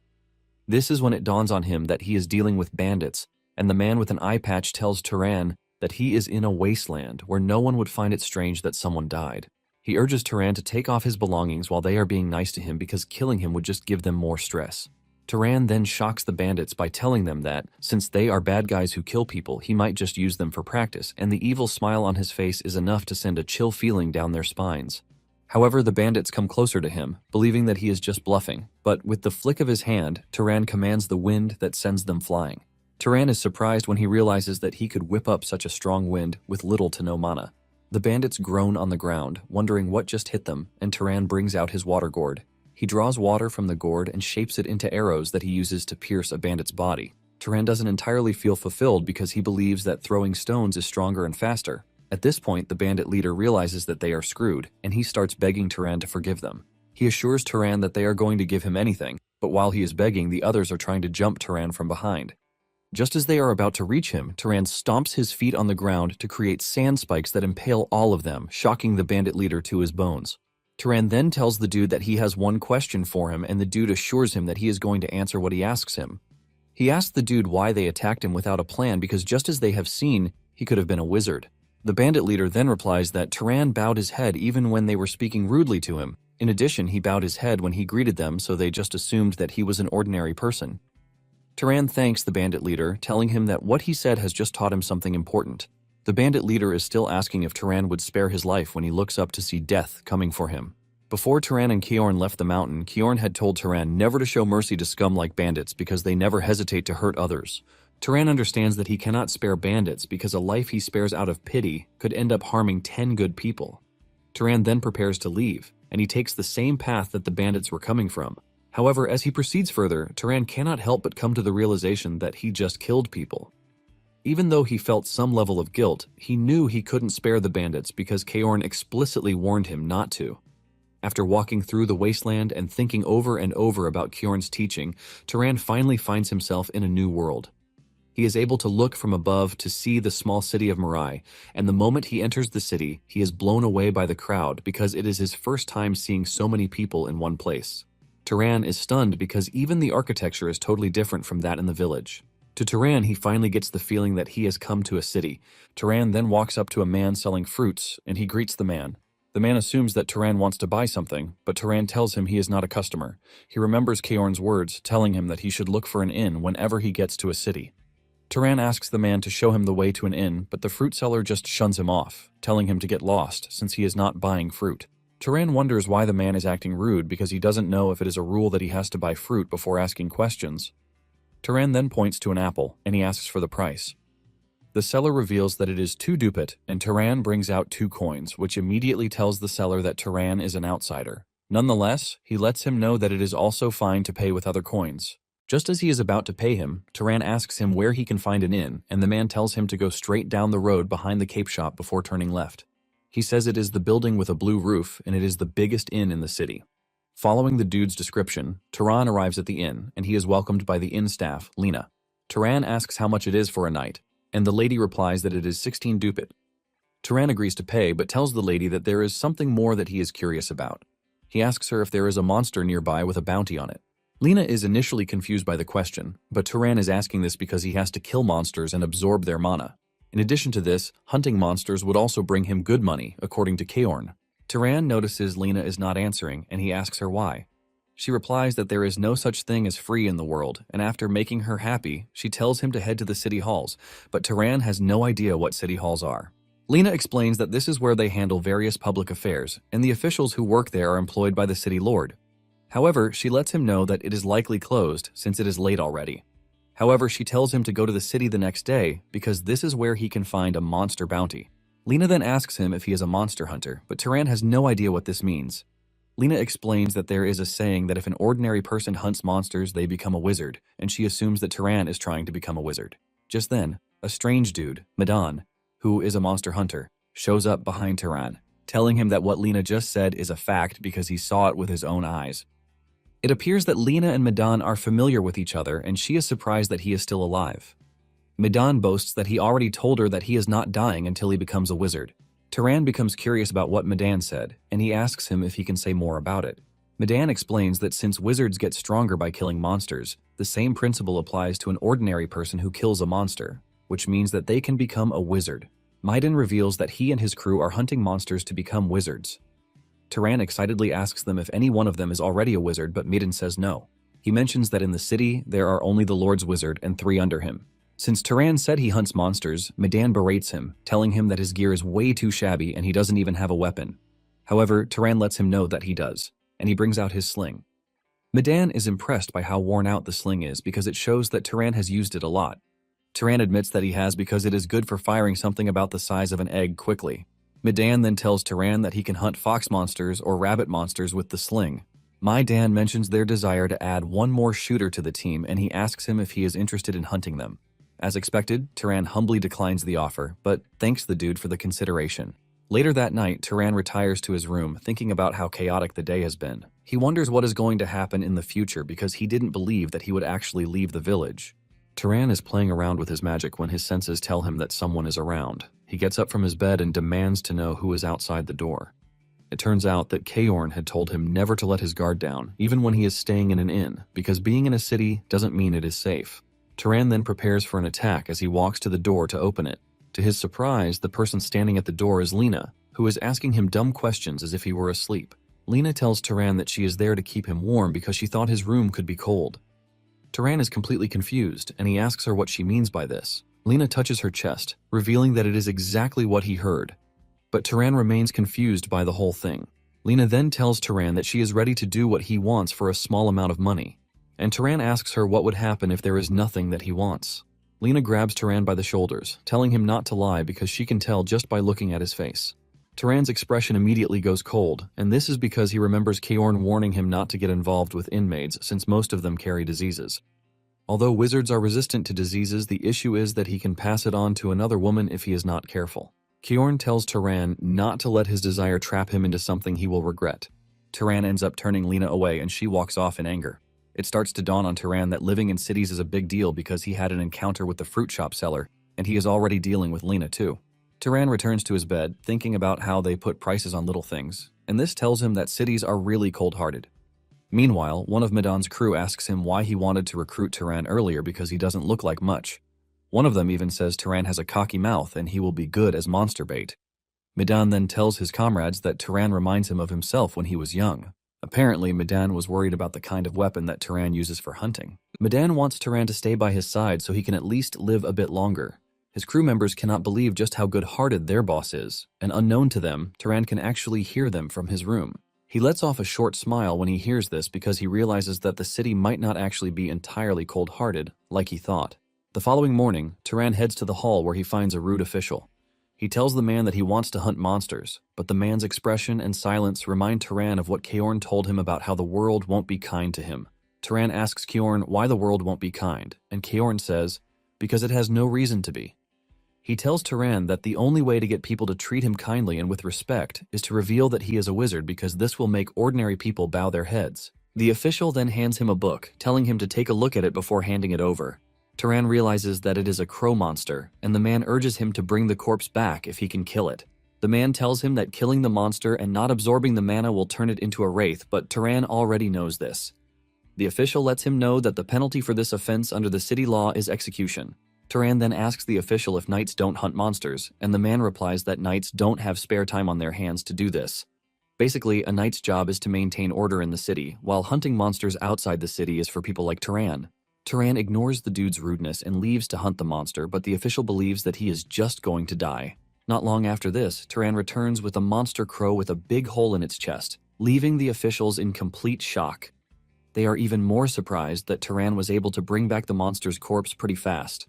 This is when it dawns on him that he is dealing with bandits, and the man with an eye patch tells Turan that he is in a wasteland where no one would find it strange that someone died. He urges Turan to take off his belongings while they are being nice to him because killing him would just give them more stress. Turan then shocks the bandits by telling them that, since they are bad guys who kill people, he might just use them for practice, and the evil smile on his face is enough to send a chill feeling down their spines. However, the bandits come closer to him, believing that he is just bluffing, but with the flick of his hand, Turan commands the wind that sends them flying. Turan is surprised when he realizes that he could whip up such a strong wind with little to no mana. The bandits groan on the ground, wondering what just hit them, and Turan brings out his water gourd. He draws water from the gourd and shapes it into arrows that he uses to pierce a bandit's body. Turan doesn't entirely feel fulfilled because he believes that throwing stones is stronger and faster. At this point, the bandit leader realizes that they are screwed, and he starts begging Turan to forgive them. He assures Turan that they are going to give him anything, but while he is begging, the others are trying to jump Turan from behind. Just as they are about to reach him, Turan stomps his feet on the ground to create sand spikes that impale all of them, shocking the bandit leader to his bones. Turan then tells the dude that he has one question for him, and the dude assures him that he is going to answer what he asks him. He asks the dude why they attacked him without a plan because just as they have seen, he could have been a wizard. The bandit leader then replies that Turan bowed his head even when they were speaking rudely to him. In addition, he bowed his head when he greeted them, so they just assumed that he was an ordinary person. Turan thanks the bandit leader, telling him that what he said has just taught him something important. The bandit leader is still asking if Turan would spare his life when he looks up to see death coming for him. Before Turan and Kjorn left the mountain, Kjorn had told Turan never to show mercy to scum like bandits because they never hesitate to hurt others. Turan understands that he cannot spare bandits because a life he spares out of pity could end up harming 10 good people. Turan then prepares to leave, and he takes the same path that the bandits were coming from. However, as he proceeds further, Turan cannot help but come to the realization that he just killed people. Even though he felt some level of guilt, he knew he couldn't spare the bandits because Kjorn explicitly warned him not to. After walking through the wasteland and thinking over and over about Kjorn's teaching, Turan finally finds himself in a new world. He is able to look from above to see the small city of Murai, and the moment he enters the city, he is blown away by the crowd because it is his first time seeing so many people in one place. Turan is stunned because even the architecture is totally different from that in the village. To Turan, he finally gets the feeling that he has come to a city. Turan then walks up to a man selling fruits, and he greets the man. The man assumes that Turan wants to buy something, but Turan tells him he is not a customer. He remembers Kaorn's words, telling him that he should look for an inn whenever he gets to a city. Turan asks the man to show him the way to an inn, but the fruit seller just shuns him off, telling him to get lost since he is not buying fruit. Turan wonders why the man is acting rude because he doesn't know if it is a rule that he has to buy fruit before asking questions. Turan then points to an apple, and he asks for the price. The seller reveals that it is 2 ducat, and Turan brings out 2 coins, which immediately tells the seller that Turan is an outsider. Nonetheless, he lets him know that it is also fine to pay with other coins. Just as he is about to pay him, Turan asks him where he can find an inn, and the man tells him to go straight down the road behind the cape shop before turning left. He says it is the building with a blue roof, and it is the biggest inn in the city. Following the dude's description, Turan arrives at the inn, and he is welcomed by the inn staff, Lena. Turan asks how much it is for a night, and the lady replies that it is 16 ducat. Turan agrees to pay, but tells the lady that there is something more that he is curious about. He asks her if there is a monster nearby with a bounty on it. Lena is initially confused by the question, but Turan is asking this because he has to kill monsters and absorb their mana. In addition to this, hunting monsters would also bring him good money, according to Kaorn. Turan notices Lena is not answering, and he asks her why. She replies that there is no such thing as free in the world, and after making her happy, she tells him to head to the city halls, but Turan has no idea what city halls are. Lena explains that this is where they handle various public affairs, and the officials who work there are employed by the city lord. However, she lets him know that it is likely closed since it is late already. However, she tells him to go to the city the next day because this is where he can find a monster bounty. Lena then asks him if he is a monster hunter, but Turan has no idea what this means. Lena explains that there is a saying that if an ordinary person hunts monsters, they become a wizard, and she assumes that Turan is trying to become a wizard. Just then, a strange dude, Madan, who is a monster hunter, shows up behind Turan, telling him that what Lena just said is a fact because he saw it with his own eyes. It appears that Lena and Madan are familiar with each other, and she is surprised that he is still alive. Madan boasts that he already told her that he is not dying until he becomes a wizard. Turan becomes curious about what Madan said, and he asks him if he can say more about it. Madan explains that since wizards get stronger by killing monsters, the same principle applies to an ordinary person who kills a monster, which means that they can become a wizard. Madan reveals that he and his crew are hunting monsters to become wizards. Turan excitedly asks them if any one of them is already a wizard, but Madan says no. He mentions that in the city, there are only the Lord's wizard and 3 under him. Since Turan said he hunts monsters, Madan berates him, telling him that his gear is way too shabby and he doesn't even have a weapon. However, Turan lets him know that he does, and he brings out his sling. Madan is impressed by how worn out the sling is because it shows that Turan has used it a lot. Turan admits that he has because it is good for firing something about the size of an egg quickly. Madan then tells Turan that he can hunt fox monsters or rabbit monsters with the sling. Madan mentions their desire to add one more shooter to the team, and he asks him if he is interested in hunting them. As expected, Turan humbly declines the offer, but thanks the dude for the consideration. Later that night, Turan retires to his room, thinking about how chaotic the day has been. He wonders what is going to happen in the future because he didn't believe that he would actually leave the village. Turan is playing around with his magic when his senses tell him that someone is around. He gets up from his bed and demands to know who is outside the door. It turns out that Kaorn had told him never to let his guard down, even when he is staying in an inn, because being in a city doesn't mean it is safe. Turan then prepares for an attack as he walks to the door to open it. To his surprise, the person standing at the door is Lena, who is asking him dumb questions as if he were asleep. Lena tells Turan that she is there to keep him warm because she thought his room could be cold. Turan is completely confused, and he asks her what she means by this. Lena touches her chest, revealing that it is exactly what he heard. But Turan remains confused by the whole thing. Lena then tells Turan that she is ready to do what he wants for a small amount of money. And Turan asks her what would happen if there is nothing that he wants. Lena grabs Turan by the shoulders, telling him not to lie because she can tell just by looking at his face. Turan's expression immediately goes cold, and this is because he remembers Kaorn warning him not to get involved with inmates since most of them carry diseases. Although wizards are resistant to diseases, the issue is that he can pass it on to another woman if he is not careful. Kaorn tells Turan not to let his desire trap him into something he will regret. Turan ends up turning Lena away and she walks off in anger. It starts to dawn on Turan that living in cities is a big deal because he had an encounter with the fruit shop seller, and he is already dealing with Lena too. Turan returns to his bed, thinking about how they put prices on little things, and this tells him that cities are really cold-hearted. Meanwhile, one of Medan's crew asks him why he wanted to recruit Turan earlier because he doesn't look like much. One of them even says Turan has a cocky mouth and he will be good as monster bait. Medan then tells his comrades that Turan reminds him of himself when he was young. Apparently, Medan was worried about the kind of weapon that Turan uses for hunting. Medan wants Turan to stay by his side so he can at least live a bit longer. His crew members cannot believe just how good-hearted their boss is, and unknown to them, Turan can actually hear them from his room. He lets off a short smile when he hears this because he realizes that the city might not actually be entirely cold-hearted, like he thought. The following morning, Turan heads to the hall where he finds a rude official. He tells the man that he wants to hunt monsters, but the man's expression and silence remind Turan of what Kjorn told him about how the world won't be kind to him. Turan asks Kjorn why the world won't be kind, and Kjorn says, because it has no reason to be. He tells Turan that the only way to get people to treat him kindly and with respect is to reveal that he is a wizard because this will make ordinary people bow their heads. The official then hands him a book, telling him to take a look at it before handing it over. Turan realizes that it is a crow monster, and the man urges him to bring the corpse back if he can kill it. The man tells him that killing the monster and not absorbing the mana will turn it into a wraith, but Turan already knows this. The official lets him know that the penalty for this offense under the city law is execution. Turan then asks the official if knights don't hunt monsters, and the man replies that knights don't have spare time on their hands to do this. Basically, a knight's job is to maintain order in the city, while hunting monsters outside the city is for people like Turan. Turan ignores the dude's rudeness and leaves to hunt the monster, but the official believes that he is just going to die. Not long after this, Turan returns with a monster crow with a big hole in its chest, leaving the officials in complete shock. They are even more surprised that Turan was able to bring back the monster's corpse pretty fast.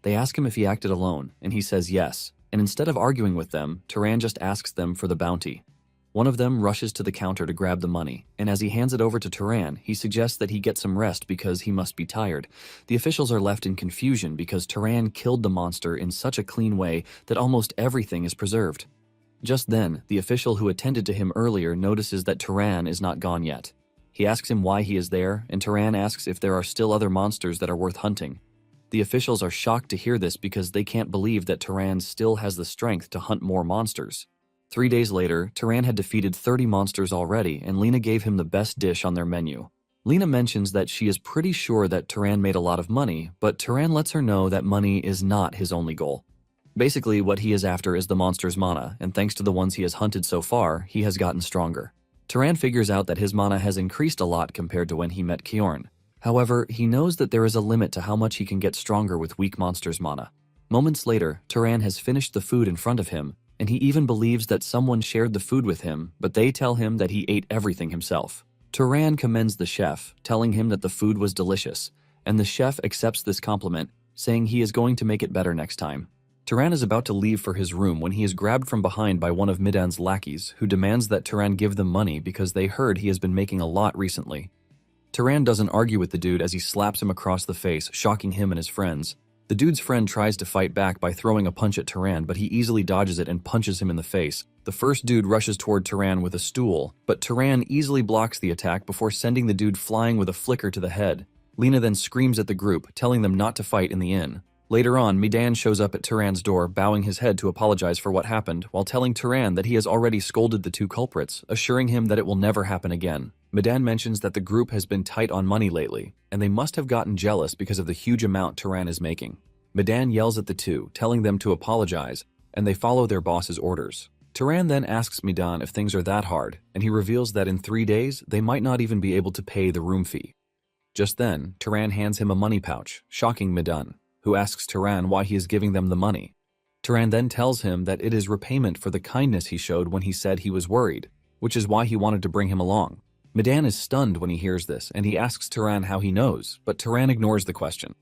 They ask him if he acted alone, and he says yes, and instead of arguing with them, Turan just asks them for the bounty. One of them rushes to the counter to grab the money, and as he hands it over to Turan, he suggests that he get some rest because he must be tired. The officials are left in confusion because Turan killed the monster in such a clean way that almost everything is preserved. Just then, the official who attended to him earlier notices that Turan is not gone yet. He asks him why he is there, and Turan asks if there are still other monsters that are worth hunting. The officials are shocked to hear this because they can't believe that Turan still has the strength to hunt more monsters. 3 days later, Turan had defeated 30 monsters already, and Lena gave him the best dish on their menu. Lena mentions that she is pretty sure that Turan made a lot of money, but Turan lets her know that money is not his only goal. Basically, what he is after is the monster's mana, and thanks to the ones he has hunted so far, he has gotten stronger. Turan figures out that his mana has increased a lot compared to when he met Kjorn. However, he knows that there is a limit to how much he can get stronger with weak monsters' mana. Moments later, Turan has finished the food in front of him, and he even believes that someone shared the food with him, but they tell him that he ate everything himself. Turan commends the chef, telling him that the food was delicious, and the chef accepts this compliment, saying he is going to make it better next time. Turan is about to leave for his room when he is grabbed from behind by one of Medan's lackeys, who demands that Turan give them money because they heard he has been making a lot recently. Turan doesn't argue with the dude as he slaps him across the face, shocking him and his friends. The dude's friend tries to fight back by throwing a punch at Turan, but he easily dodges it and punches him in the face. The first dude rushes toward Turan with a stool, but Turan easily blocks the attack before sending the dude flying with a flicker to the head. Lena then screams at the group, telling them not to fight in the inn. Later on, Medan shows up at Turan's door, bowing his head to apologize for what happened, while telling Turan that he has already scolded the two culprits, assuring him that it will never happen again. Medan mentions that the group has been tight on money lately, and they must have gotten jealous because of the huge amount Turan is making. Medan yells at the two, telling them to apologize, and they follow their boss's orders. Turan then asks Medan if things are that hard, and he reveals that in 3 days, they might not even be able to pay the room fee. Just then, Turan hands him a money pouch, shocking Medan, who asks Turan why he is giving them the money. Turan then tells him that it is repayment for the kindness he showed when he said he was worried, which is why he wanted to bring him along. Medan is stunned when he hears this, and he asks Turan how he knows, but Turan ignores the question.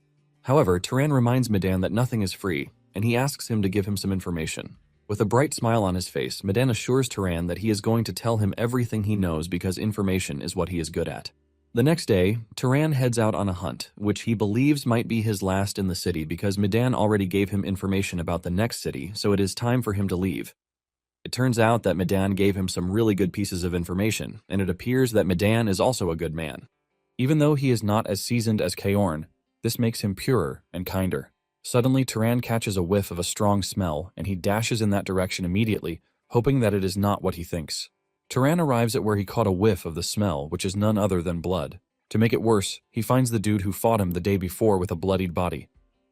However, Turan reminds Medan that nothing is free, and he asks him to give him some information. With a bright smile on his face, Medan assures Turan that he is going to tell him everything he knows because information is what he is good at. The next day, Turan heads out on a hunt, which he believes might be his last in the city because Medan already gave him information about the next city, so it is time for him to leave. It turns out that Medan gave him some really good pieces of information, and it appears that Medan is also a good man. Even though he is not as seasoned as Kjorn, this makes him purer and kinder. Suddenly, Turan catches a whiff of a strong smell, and he dashes in that direction immediately, hoping that it is not what he thinks. Turan arrives at where he caught a whiff of the smell, which is none other than blood. To make it worse, he finds the dude who fought him the day before with a bloodied body.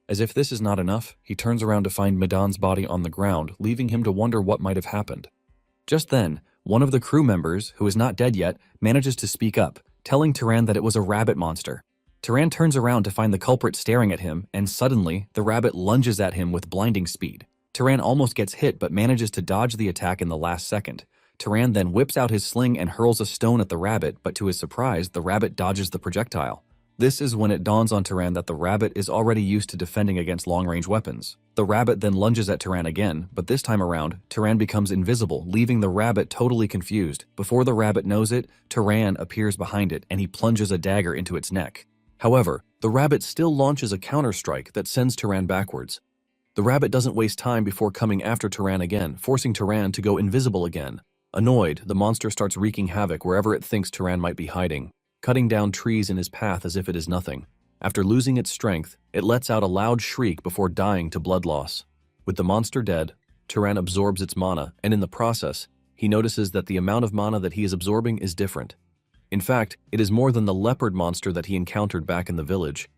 As if this is not enough, he turns around to find Madan's body on the ground, leaving him to wonder what might have happened. Just then, one of the crew members, who is not dead yet, manages to speak up, telling Turan that it was a rabbit monster. Turan turns around to find the culprit staring at him, and suddenly, the rabbit lunges at him with blinding speed. Turan almost gets hit but manages to dodge the attack in the last second. Turan then whips out his sling and hurls a stone at the rabbit, but to his surprise, the rabbit dodges the projectile. This is when it dawns on Turan that the rabbit is already used to defending against long-range weapons. The rabbit then lunges at Turan again, but this time around, Turan becomes invisible, leaving the rabbit totally confused. Before the rabbit knows it, Turan appears behind it and he plunges a dagger into its neck. However, the rabbit still launches a counter-strike that sends Turan backwards. The rabbit doesn't waste time before coming after Turan again, forcing Turan to go invisible again. Annoyed, the monster starts wreaking havoc wherever it thinks Turan might be hiding, cutting down trees in his path as if it is nothing. After losing its strength, it lets out a loud shriek before dying to blood loss. With the monster dead, Turan absorbs its mana, and in the process, he notices that the amount of mana that he is absorbing is different. In fact, it is more than the leopard monster that he encountered back in the village.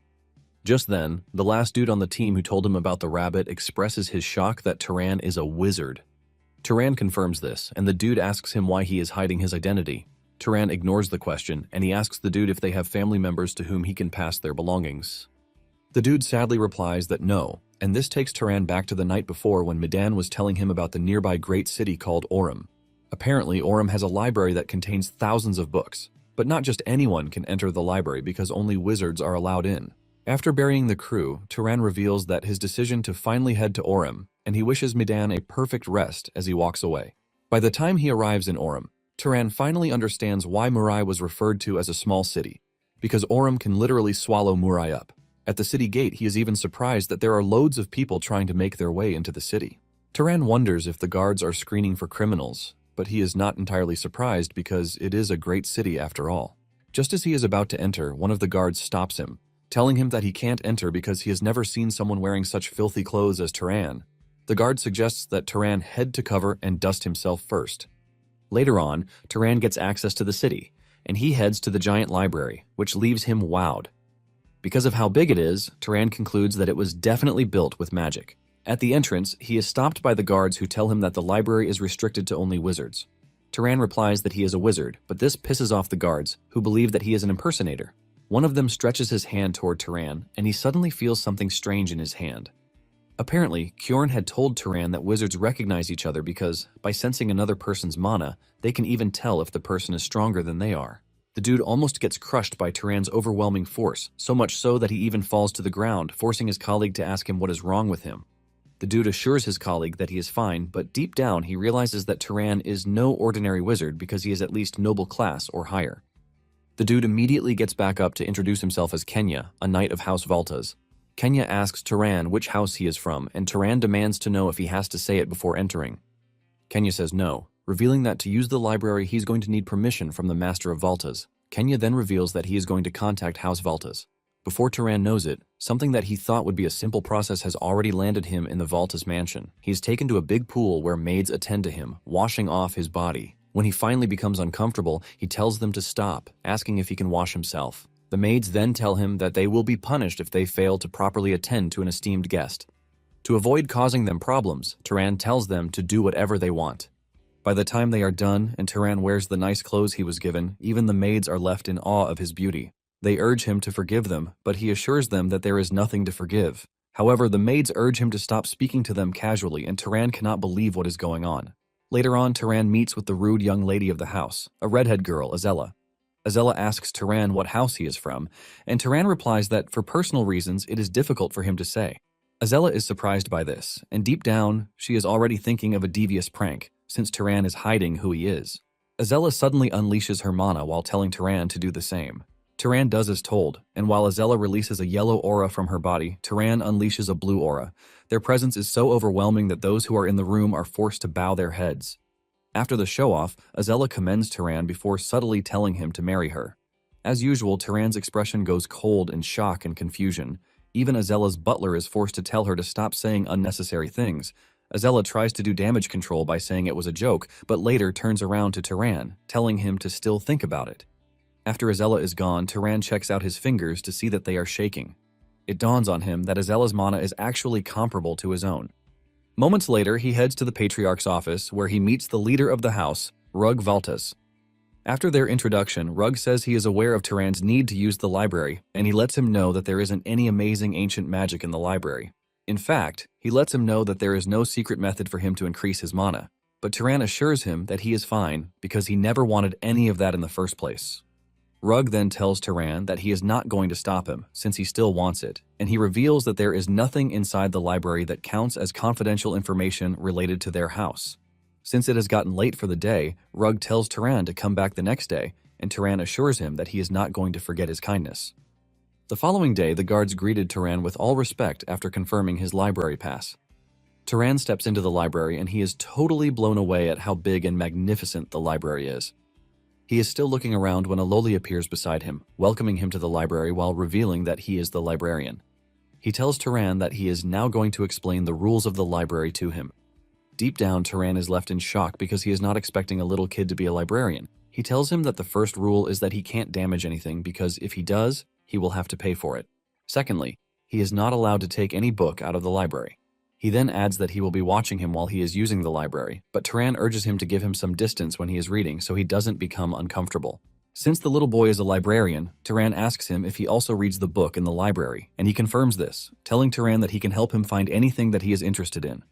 Just then, the last dude on the team who told him about the rabbit expresses his shock that Turan is a wizard. Turan confirms this, and the dude asks him why he is hiding his identity. Turan ignores the question, and he asks the dude if they have family members to whom he can pass their belongings. The dude sadly replies that no, and this takes Turan back to the night before when Madan was telling him about the nearby great city called Orem. Apparently, Orem has a library that contains thousands of books, but not just anyone can enter the library because only wizards are allowed in. After burying the crew, Turan reveals that his decision to finally head to Orem, and he wishes Madan a perfect rest as he walks away. By the time he arrives in Orem, Turan finally understands why Murai was referred to as a small city, because Orem can literally swallow Murai up. At the city gate, he is even surprised that there are loads of people trying to make their way into the city. Turan wonders if the guards are screening for criminals, but he is not entirely surprised because it is a great city after all. Just as he is about to enter, one of the guards stops him, telling him that he can't enter because he has never seen someone wearing such filthy clothes as Turan. The guard suggests that Turan head to cover and dust himself first. Later on, Turan gets access to the city, and he heads to the giant library, which leaves him wowed. Because of how big it is, Turan concludes that it was definitely built with magic. At the entrance, he is stopped by the guards who tell him that the library is restricted to only wizards. Turan replies that he is a wizard, but this pisses off the guards, who believe that he is an impersonator. One of them stretches his hand toward Turan, and he suddenly feels something strange in his hand. Apparently, Kjorn had told Turan that wizards recognize each other because, by sensing another person's mana, they can even tell if the person is stronger than they are. The dude almost gets crushed by Turan's overwhelming force, so much so that he even falls to the ground, forcing his colleague to ask him what is wrong with him. The dude assures his colleague that he is fine, but deep down he realizes that Turan is no ordinary wizard because he is at least noble class or higher. The dude immediately gets back up to introduce himself as Kenya, a knight of House Valtas. Kenya asks Turan which house he is from, and Turan demands to know if he has to say it before entering. Kenya says no, revealing that to use the library he's going to need permission from the Master of Valtas. Kenya then reveals that he is going to contact House Valtas. Before Turan knows it, something that he thought would be a simple process has already landed him in the Valtas mansion. He is taken to a big pool where maids attend to him, washing off his body. When he finally becomes uncomfortable, he tells them to stop, asking if he can wash himself. The maids then tell him that they will be punished if they fail to properly attend to an esteemed guest. To avoid causing them problems, Turan tells them to do whatever they want. By the time they are done and Turan wears the nice clothes he was given, even the maids are left in awe of his beauty. They urge him to forgive them, but he assures them that there is nothing to forgive. However, the maids urge him to stop speaking to them casually, and Turan cannot believe what is going on. Later on, Turan meets with the rude young lady of the house, a redhead girl, Azella. Azella asks Turan what house he is from, and Turan replies that for personal reasons it is difficult for him to say. Azella is surprised by this, and deep down, she is already thinking of a devious prank, since Turan is hiding who he is. Azella suddenly unleashes her mana while telling Turan to do the same. Turan does as told, and while Azella releases a yellow aura from her body, Turan unleashes a blue aura. Their presence is so overwhelming that those who are in the room are forced to bow their heads. After the show-off, Azella commends Turan before subtly telling him to marry her. As usual, Turan's expression goes cold in shock and confusion. Even Azella's butler is forced to tell her to stop saying unnecessary things. Azella tries to do damage control by saying it was a joke, but later turns around to Turan, telling him to still think about it. After Azella is gone, Turan checks out his fingers to see that they are shaking. It dawns on him that Azella's mana is actually comparable to his own. Moments later, he heads to the Patriarch's office, where he meets the leader of the house, Rug Valtas. After their introduction, Rug says he is aware of Turan's need to use the library, and he lets him know that there isn't any amazing ancient magic in the library. In fact, he lets him know that there is no secret method for him to increase his mana, but Turan assures him that he is fine because he never wanted any of that in the first place. Rug then tells Turan that he is not going to stop him since he still wants it, and he reveals that there is nothing inside the library that counts as confidential information related to their house. Since it has gotten late for the day, Rug tells Turan to come back the next day, and Turan assures him that he is not going to forget his kindness. The following day, the guards greeted Turan with all respect after confirming his library pass. Turan steps into the library and he is totally blown away at how big and magnificent the library is. He is still looking around when a loli appears beside him, welcoming him to the library while revealing that he is the librarian. He tells Turan that he is now going to explain the rules of the library to him. Deep down, Turan is left in shock because he is not expecting a little kid to be a librarian. He tells him that the first rule is that he can't damage anything because if he does, he will have to pay for it. Secondly, he is not allowed to take any book out of the library. He then adds that he will be watching him while he is using the library, but Turan urges him to give him some distance when he is reading so he doesn't become uncomfortable. Since the little boy is a librarian, Turan asks him if he also reads the book in the library, and he confirms this, telling Turan that he can help him find anything that he is interested in.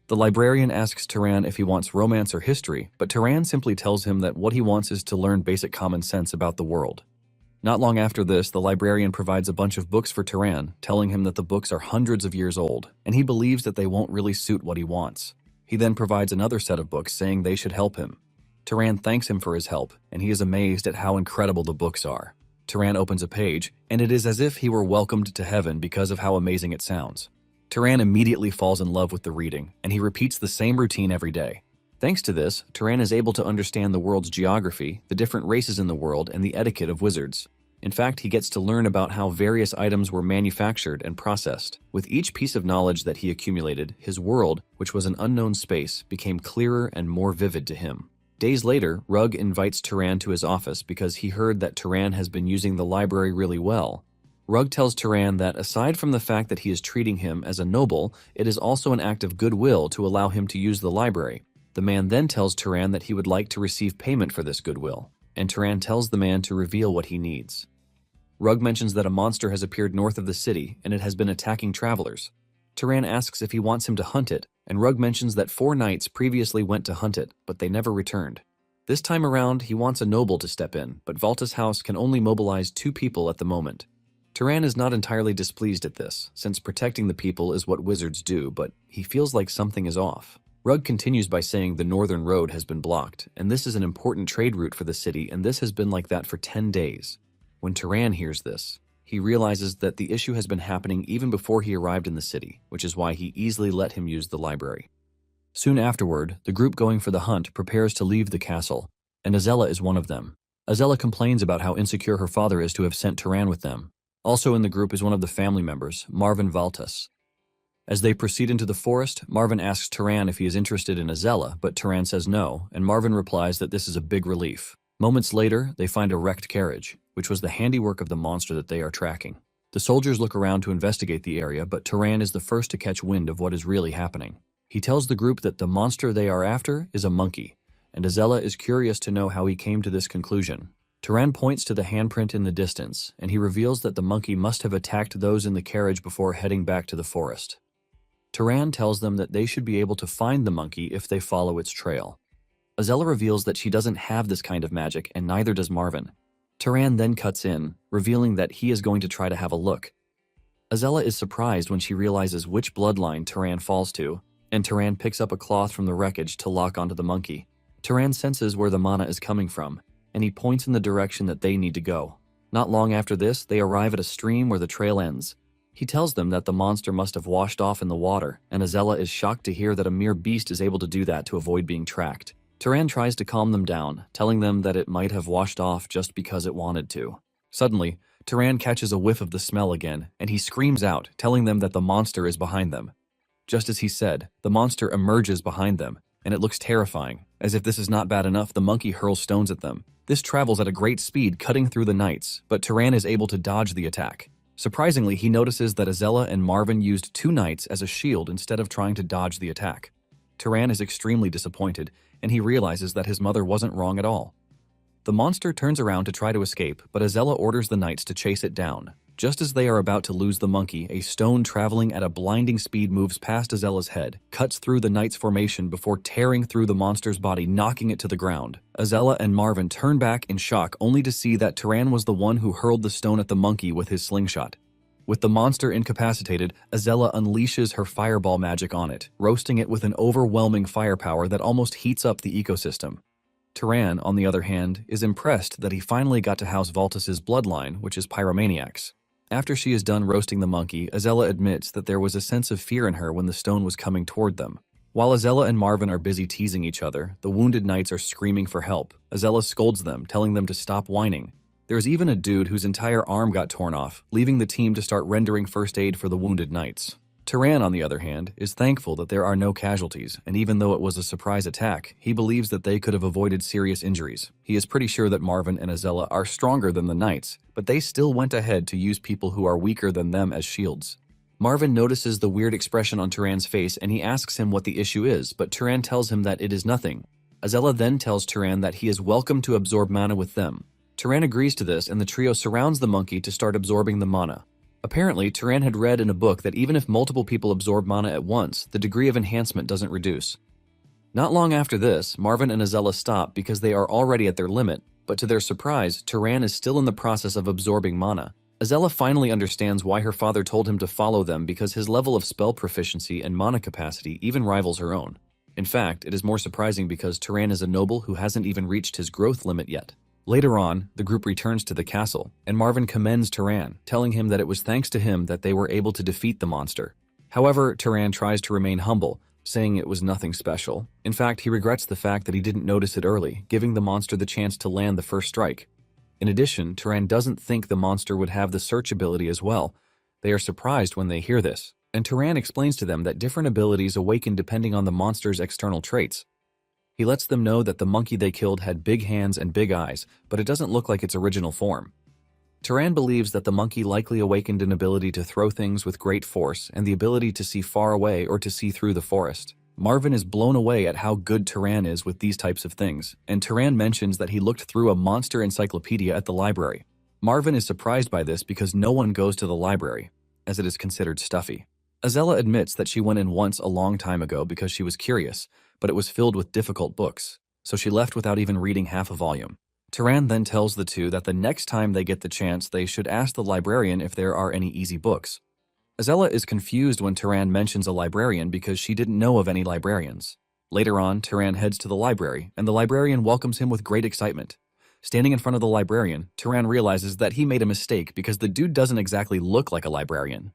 The librarian asks Turan if he wants romance or history, but Turan simply tells him that what he wants is to learn basic common sense about the world. Not long after this, the librarian provides a bunch of books for Turan, telling him that the books are hundreds of years old, and he believes that they won't really suit what he wants. He then provides another set of books saying they should help him. Turan thanks him for his help, and he is amazed at how incredible the books are. Turan opens a page, and it is as if he were welcomed to heaven because of how amazing it sounds. Turan immediately falls in love with the reading, and he repeats the same routine every day. Thanks to this, Turan is able to understand the world's geography, the different races in the world, and the etiquette of wizards. In fact, he gets to learn about how various items were manufactured and processed. With each piece of knowledge that he accumulated, his world, which was an unknown space, became clearer and more vivid to him. Days later, Rug invites Turan to his office because he heard that Turan has been using the library really well. Rug tells Turan that aside from the fact that he is treating him as a noble, it is also an act of goodwill to allow him to use the library. The man then tells Turan that he would like to receive payment for this goodwill, and Turan tells the man to reveal what he needs. Rug mentions that a monster has appeared north of the city, and it has been attacking travelers. Turan asks if he wants him to hunt it, and Rug mentions that 4 knights previously went to hunt it, but they never returned. This time around, he wants a noble to step in, but Valta's house can only mobilize 2 people at the moment. Turan is not entirely displeased at this, since protecting the people is what wizards do, but he feels like something is off. Rug continues by saying the northern road has been blocked, and this is an important trade route for the city, and this has been like that for 10 days. When Turan hears this, he realizes that the issue has been happening even before he arrived in the city, which is why he easily let him use the library. Soon afterward, the group going for the hunt prepares to leave the castle, and Azella is one of them. Azella complains about how insecure her father is to have sent Turan with them. Also in the group is one of the family members, Marvin Valtas. As they proceed into the forest, Marvin asks Turan if he is interested in Azella, but Turan says no, and Marvin replies that this is a big relief. Moments later, they find a wrecked carriage, which was the handiwork of the monster that they are tracking. The soldiers look around to investigate the area, but Turan is the first to catch wind of what is really happening. He tells the group that the monster they are after is a monkey, and Azella is curious to know how he came to this conclusion. Turan points to the handprint in the distance, and he reveals that the monkey must have attacked those in the carriage before heading back to the forest. Turan tells them that they should be able to find the monkey if they follow its trail. Azella reveals that she doesn't have this kind of magic, and neither does Marvin. Turan then cuts in, revealing that he is going to try to have a look. Azella is surprised when she realizes which bloodline Turan falls to, and Turan picks up a cloth from the wreckage to lock onto the monkey. Turan senses where the mana is coming from, and he points in the direction that they need to go. Not long after this, they arrive at a stream where the trail ends. He tells them that the monster must have washed off in the water, and Azella is shocked to hear that a mere beast is able to do that to avoid being tracked. Turan tries to calm them down, telling them that it might have washed off just because it wanted to. Suddenly, Turan catches a whiff of the smell again, and he screams out, telling them that the monster is behind them. Just as he said, the monster emerges behind them, and it looks terrifying. As if this is not bad enough, the monkey hurls stones at them. This travels at a great speed, cutting through the knights, but Turan is able to dodge the attack. Surprisingly, he notices that Azella and Marvin used 2 knights as a shield instead of trying to dodge the attack. Turan is extremely disappointed, and he realizes that his mother wasn't wrong at all. The monster turns around to try to escape, but Azella orders the knights to chase it down. Just as they are about to lose the monkey, a stone traveling at a blinding speed moves past Azella's head, cuts through the knight's formation before tearing through the monster's body, knocking it to the ground. Azella and Marvin turn back in shock, only to see that Turan was the one who hurled the stone at the monkey with his slingshot. With the monster incapacitated, Azella unleashes her fireball magic on it, roasting it with an overwhelming firepower that almost heats up the ecosystem. Turan, on the other hand, is impressed that he finally got to House Voltus's bloodline, which is pyromaniacs. After she is done roasting the monkey, Azella admits that there was a sense of fear in her when the stone was coming toward them. While Azella and Marvin are busy teasing each other, the wounded knights are screaming for help. Azella scolds them, telling them to stop whining. There's even a dude whose entire arm got torn off, leaving the team to start rendering first aid for the wounded knights. Turan, on the other hand, is thankful that there are no casualties, and even though it was a surprise attack, he believes that they could have avoided serious injuries. He is pretty sure that Marvin and Azella are stronger than the knights, but they still went ahead to use people who are weaker than them as shields. Marvin notices the weird expression on Turan's face and he asks him what the issue is, but Turan tells him that it is nothing. Azella then tells Turan that he is welcome to absorb mana with them. Turan agrees to this and the trio surrounds the monkey to start absorbing the mana. Apparently, Turan had read in a book that even if multiple people absorb mana at once, the degree of enhancement doesn't reduce. Not long after this, Marvin and Azella stop because they are already at their limit, but to their surprise, Turan is still in the process of absorbing mana. Azella finally understands why her father told him to follow them because his level of spell proficiency and mana capacity even rivals her own. In fact, it is more surprising because Turan is a noble who hasn't even reached his growth limit yet. Later on, the group returns to the castle, and Marvin commends Turan, telling him that it was thanks to him that they were able to defeat the monster. However, Turan tries to remain humble, saying it was nothing special. In fact, he regrets the fact that he didn't notice it early, giving the monster the chance to land the first strike. In addition, Turan doesn't think the monster would have the search ability as well. They are surprised when they hear this, and Turan explains to them that different abilities awaken depending on the monster's external traits. He lets them know that the monkey they killed had big hands and big eyes, but it doesn't look like its original form. Turan believes that the monkey likely awakened an ability to throw things with great force and the ability to see far away or to see through the forest. Marvin is blown away at how good Turan is with these types of things, and Turan mentions that he looked through a monster encyclopedia at the library. Marvin is surprised by this because no one goes to the library, as it is considered stuffy. Azella admits that she went in once a long time ago because she was curious, but it was filled with difficult books, so she left without even reading half a volume. Turan then tells the two that the next time they get the chance, they should ask the librarian if there are any easy books. Azella is confused when Turan mentions a librarian because she didn't know of any librarians. Later on, Turan heads to the library, and the librarian welcomes him with great excitement. Standing in front of the librarian, Turan realizes that he made a mistake because the dude doesn't exactly look like a librarian.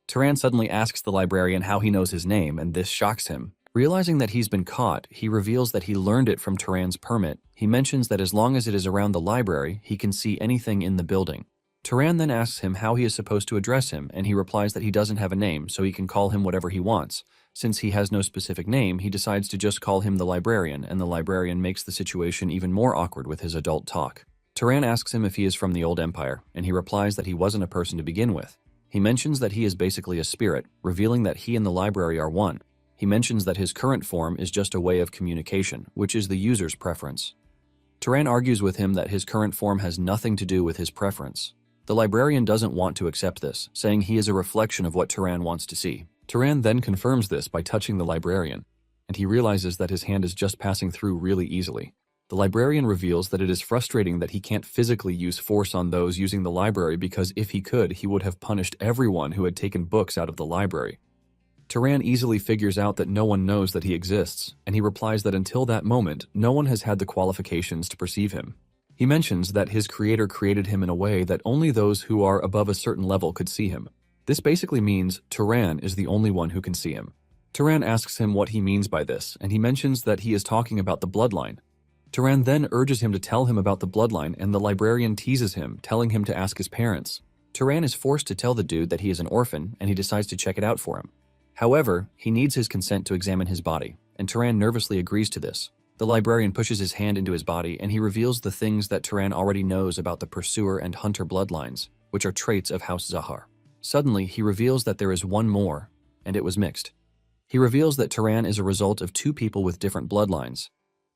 Turan suddenly asks the librarian how he knows his name, and this shocks him. Realizing that he's been caught, he reveals that he learned it from Turan's permit. He mentions that as long as it is around the library, he can see anything in the building. Turan then asks him how he is supposed to address him, and he replies that he doesn't have a name, so he can call him whatever he wants. Since he has no specific name, he decides to just call him the librarian, and the librarian makes the situation even more awkward with his adult talk. Turan asks him if he is from the Old Empire, and he replies that he wasn't a person to begin with. He mentions that he is basically a spirit, revealing that he and the library are one. He mentions that his current form is just a way of communication, which is the user's preference. Turan argues with him that his current form has nothing to do with his preference. The librarian doesn't want to accept this, saying he is a reflection of what Turan wants to see. Turan then confirms this by touching the librarian, and he realizes that his hand is just passing through really easily. The librarian reveals that it is frustrating that he can't physically use force on those using the library because if he could, he would have punished everyone who had taken books out of the library. Turan easily figures out that no one knows that he exists, and he replies that until that moment, no one has had the qualifications to perceive him. He mentions that his creator created him in a way that only those who are above a certain level could see him. This basically means Turan is the only one who can see him. Turan asks him what he means by this, and he mentions that he is talking about the bloodline. Turan then urges him to tell him about the bloodline, and the librarian teases him, telling him to ask his parents. Turan is forced to tell the dude that he is an orphan, and he decides to check it out for him. However, he needs his consent to examine his body, and Turan nervously agrees to this. The librarian pushes his hand into his body, and he reveals the things that Turan already knows about the pursuer and hunter bloodlines, which are traits of House Zahar. Suddenly, he reveals that there is one more, and it was mixed. He reveals that Turan is a result of two people with different bloodlines.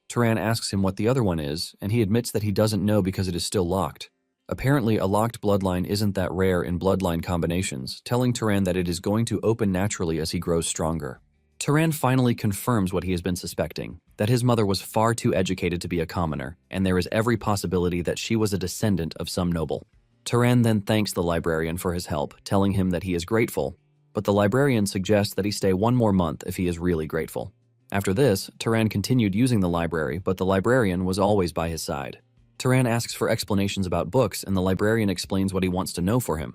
Turan asks him what the other one is, and he admits that he doesn't know because it is still locked. Apparently, a locked bloodline isn't that rare in bloodline combinations, telling Turan that it is going to open naturally as he grows stronger. Turan finally confirms what he has been suspecting, that his mother was far too educated to be a commoner, and there is every possibility that she was a descendant of some noble. Turan then thanks the librarian for his help, telling him that he is grateful, but the librarian suggests that he stay one more month if he is really grateful. After this, Turan continued using the library, but the librarian was always by his side. Turan asks for explanations about books, and the librarian explains what he wants to know for him.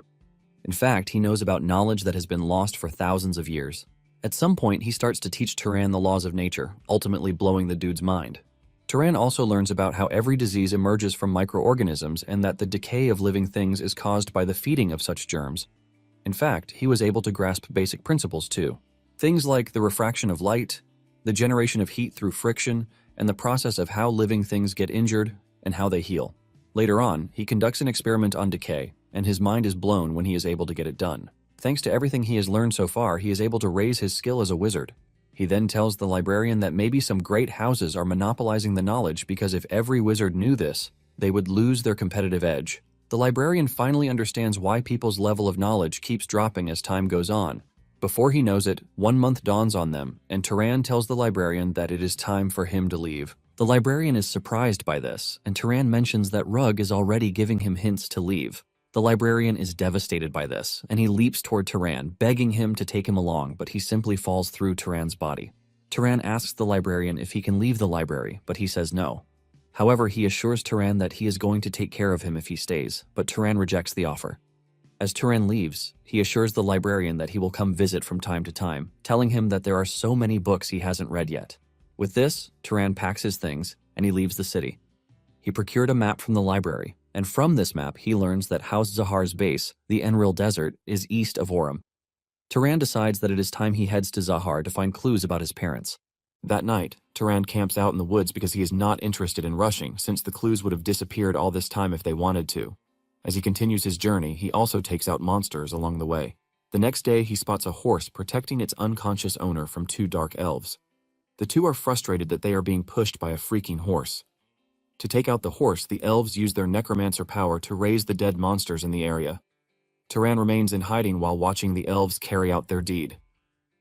In fact, he knows about knowledge that has been lost for thousands of years. At some point, he starts to teach Turan the laws of nature, ultimately blowing the dude's mind. Turan also learns about how every disease emerges from microorganisms and that the decay of living things is caused by the feeding of such germs. In fact, he was able to grasp basic principles too. Things like the refraction of light, the generation of heat through friction, and the process of how living things get injured and how they heal. Later on, he conducts an experiment on decay, and his mind is blown when he is able to get it done. Thanks to everything he has learned so far, he is able to raise his skill as a wizard. He then tells the librarian that maybe some great houses are monopolizing the knowledge because if every wizard knew this, they would lose their competitive edge. The librarian finally understands why people's level of knowledge keeps dropping as time goes on. Before he knows it, 1 month dawns on them, and Turan tells the librarian that it is time for him to leave. The librarian is surprised by this, and Turan mentions that Rug is already giving him hints to leave. The librarian is devastated by this, and he leaps toward Turan, begging him to take him along, but he simply falls through Turan's body. Turan asks the librarian if he can leave the library, but he says no. However, he assures Turan that he is going to take care of him if he stays, but Turan rejects the offer. As Turan leaves, he assures the librarian that he will come visit from time to time, telling him that there are so many books he hasn't read yet. With this, Turan packs his things, and he leaves the city. He procured a map from the library, and from this map he learns that House Zahar's base, the Enril Desert, is east of Orem. Turan decides that it is time he heads to Zahar to find clues about his parents. That night, Turan camps out in the woods because he is not interested in rushing, since the clues would have disappeared all this time if they wanted to. As he continues his journey, he also takes out monsters along the way. The next day, he spots a horse protecting its unconscious owner from 2 dark elves. The two are frustrated that they are being pushed by a freaking horse. To take out the horse, the elves use their necromancer power to raise the dead monsters in the area. Turan remains in hiding while watching the elves carry out their deed.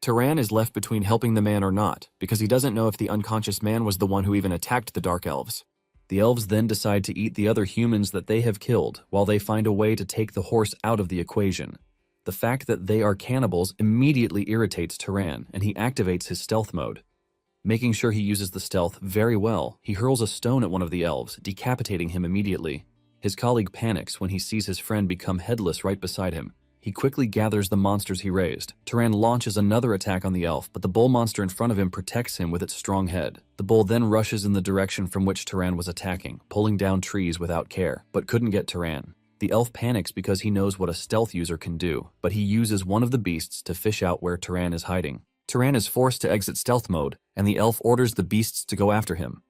Turan is left between helping the man or not, because he doesn't know if the unconscious man was the one who even attacked the dark elves. The elves then decide to eat the other humans that they have killed, while they find a way to take the horse out of the equation. The fact that they are cannibals immediately irritates Turan, and he activates his stealth mode. Making sure he uses the stealth very well, he hurls a stone at one of the elves, decapitating him immediately. His colleague panics when he sees his friend become headless right beside him. He quickly gathers the monsters he raised. Turan launches another attack on the elf, but the bull monster in front of him protects him with its strong head. The bull then rushes in the direction from which Turan was attacking, pulling down trees without care, but couldn't get Turan. The elf panics because he knows what a stealth user can do, but he uses one of the beasts to fish out where Turan is hiding. Turan is forced to exit stealth mode, and the elf orders the beasts to go after him.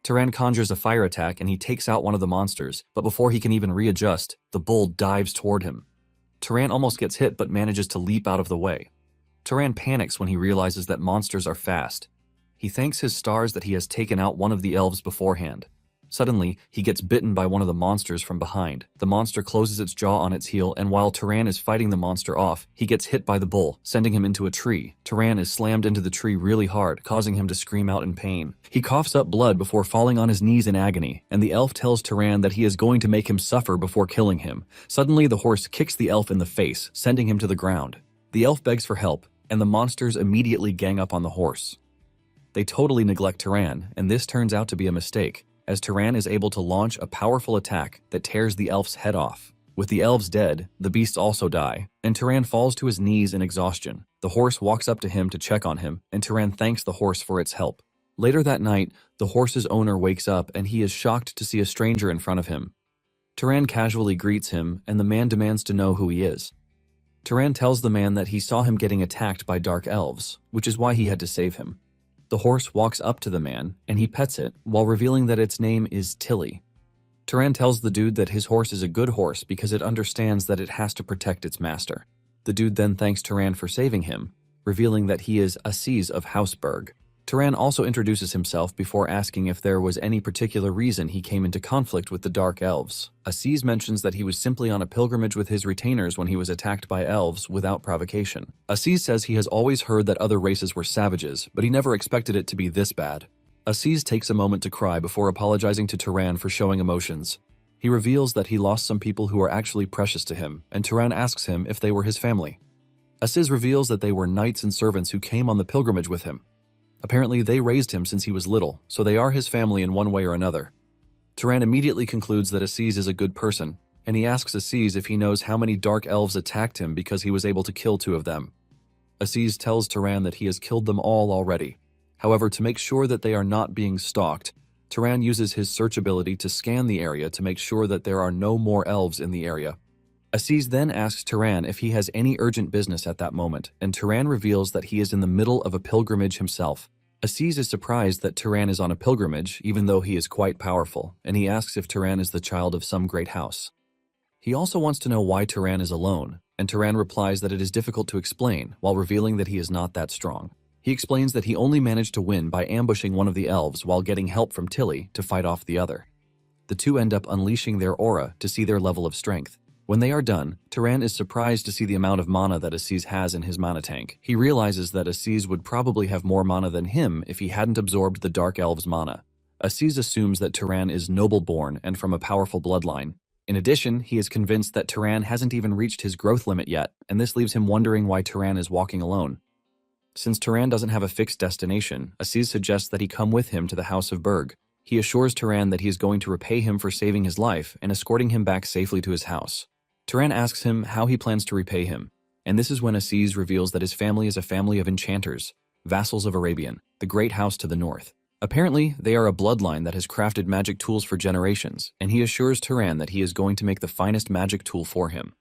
Turan conjures a fire attack and he takes out one of the monsters, but before he can even readjust, the bull dives toward him. Turan almost gets hit but manages to leap out of the way. Turan panics when he realizes that monsters are fast. He thanks his stars that he has taken out one of the elves beforehand. Suddenly, he gets bitten by one of the monsters from behind. The monster closes its jaw on its heel, and while Turan is fighting the monster off, he gets hit by the bull, sending him into a tree. Turan is slammed into the tree really hard, causing him to scream out in pain. He coughs up blood before falling on his knees in agony, and the elf tells Turan that he is going to make him suffer before killing him. Suddenly, the horse kicks the elf in the face, sending him to the ground. The elf begs for help, and the monsters immediately gang up on the horse. They totally neglect Turan, and this turns out to be a mistake, as Turan is able to launch a powerful attack that tears the elf's head off. With the elves dead, the beasts also die, and Turan falls to his knees in exhaustion. The horse walks up to him to check on him, and Turan thanks the horse for its help. Later that night, the horse's owner wakes up and he is shocked to see a stranger in front of him. Turan casually greets him, and the man demands to know who he is. Turan tells the man that he saw him getting attacked by dark elves, which is why he had to save him. The horse walks up to the man, and he pets it, while revealing that its name is Tilly. Turan tells the dude that his horse is a good horse because it understands that it has to protect its master. The dude then thanks Turan for saving him, revealing that he is Aziz of Hausberg. Turan also introduces himself before asking if there was any particular reason he came into conflict with the Dark Elves. Aziz mentions that he was simply on a pilgrimage with his retainers when he was attacked by elves without provocation. Aziz says he has always heard that other races were savages, but he never expected it to be this bad. Aziz takes a moment to cry before apologizing to Turan for showing emotions. He reveals that he lost some people who are actually precious to him, and Turan asks him if they were his family. Aziz reveals that they were knights and servants who came on the pilgrimage with him. Apparently, they raised him since he was little, so they are his family in one way or another. Turan immediately concludes that Aziz is a good person, and he asks Aziz if he knows how many dark elves attacked him because he was able to kill 2 of them. Aziz tells Turan that he has killed them all already. However, to make sure that they are not being stalked, Turan uses his search ability to scan the area to make sure that there are no more elves in the area. Aziz then asks Turan if he has any urgent business at that moment, and Turan reveals that he is in the middle of a pilgrimage himself. Aziz is surprised that Turan is on a pilgrimage, even though he is quite powerful, and he asks if Turan is the child of some great house. He also wants to know why Turan is alone, and Turan replies that it is difficult to explain, while revealing that he is not that strong. He explains that he only managed to win by ambushing one of the elves while getting help from Tilly to fight off the other. The 2 end up unleashing their aura to see their level of strength. When they are done, Turan is surprised to see the amount of mana that Aziz has in his mana tank. He realizes that Aziz would probably have more mana than him if he hadn't absorbed the Dark Elves' mana. Aziz assumes that Turan is noble-born and from a powerful bloodline. In addition, he is convinced that Turan hasn't even reached his growth limit yet, and this leaves him wondering why Turan is walking alone. Since Turan doesn't have a fixed destination, Aziz suggests that he come with him to the House of Berg. He assures Turan that he is going to repay him for saving his life and escorting him back safely to his house. Turan asks him how he plans to repay him, and this is when Aziz reveals that his family is a family of enchanters, vassals of Arabian, the great house to the north. Apparently, they are a bloodline that has crafted magic tools for generations, and he assures Turan that he is going to make the finest magic tool for him.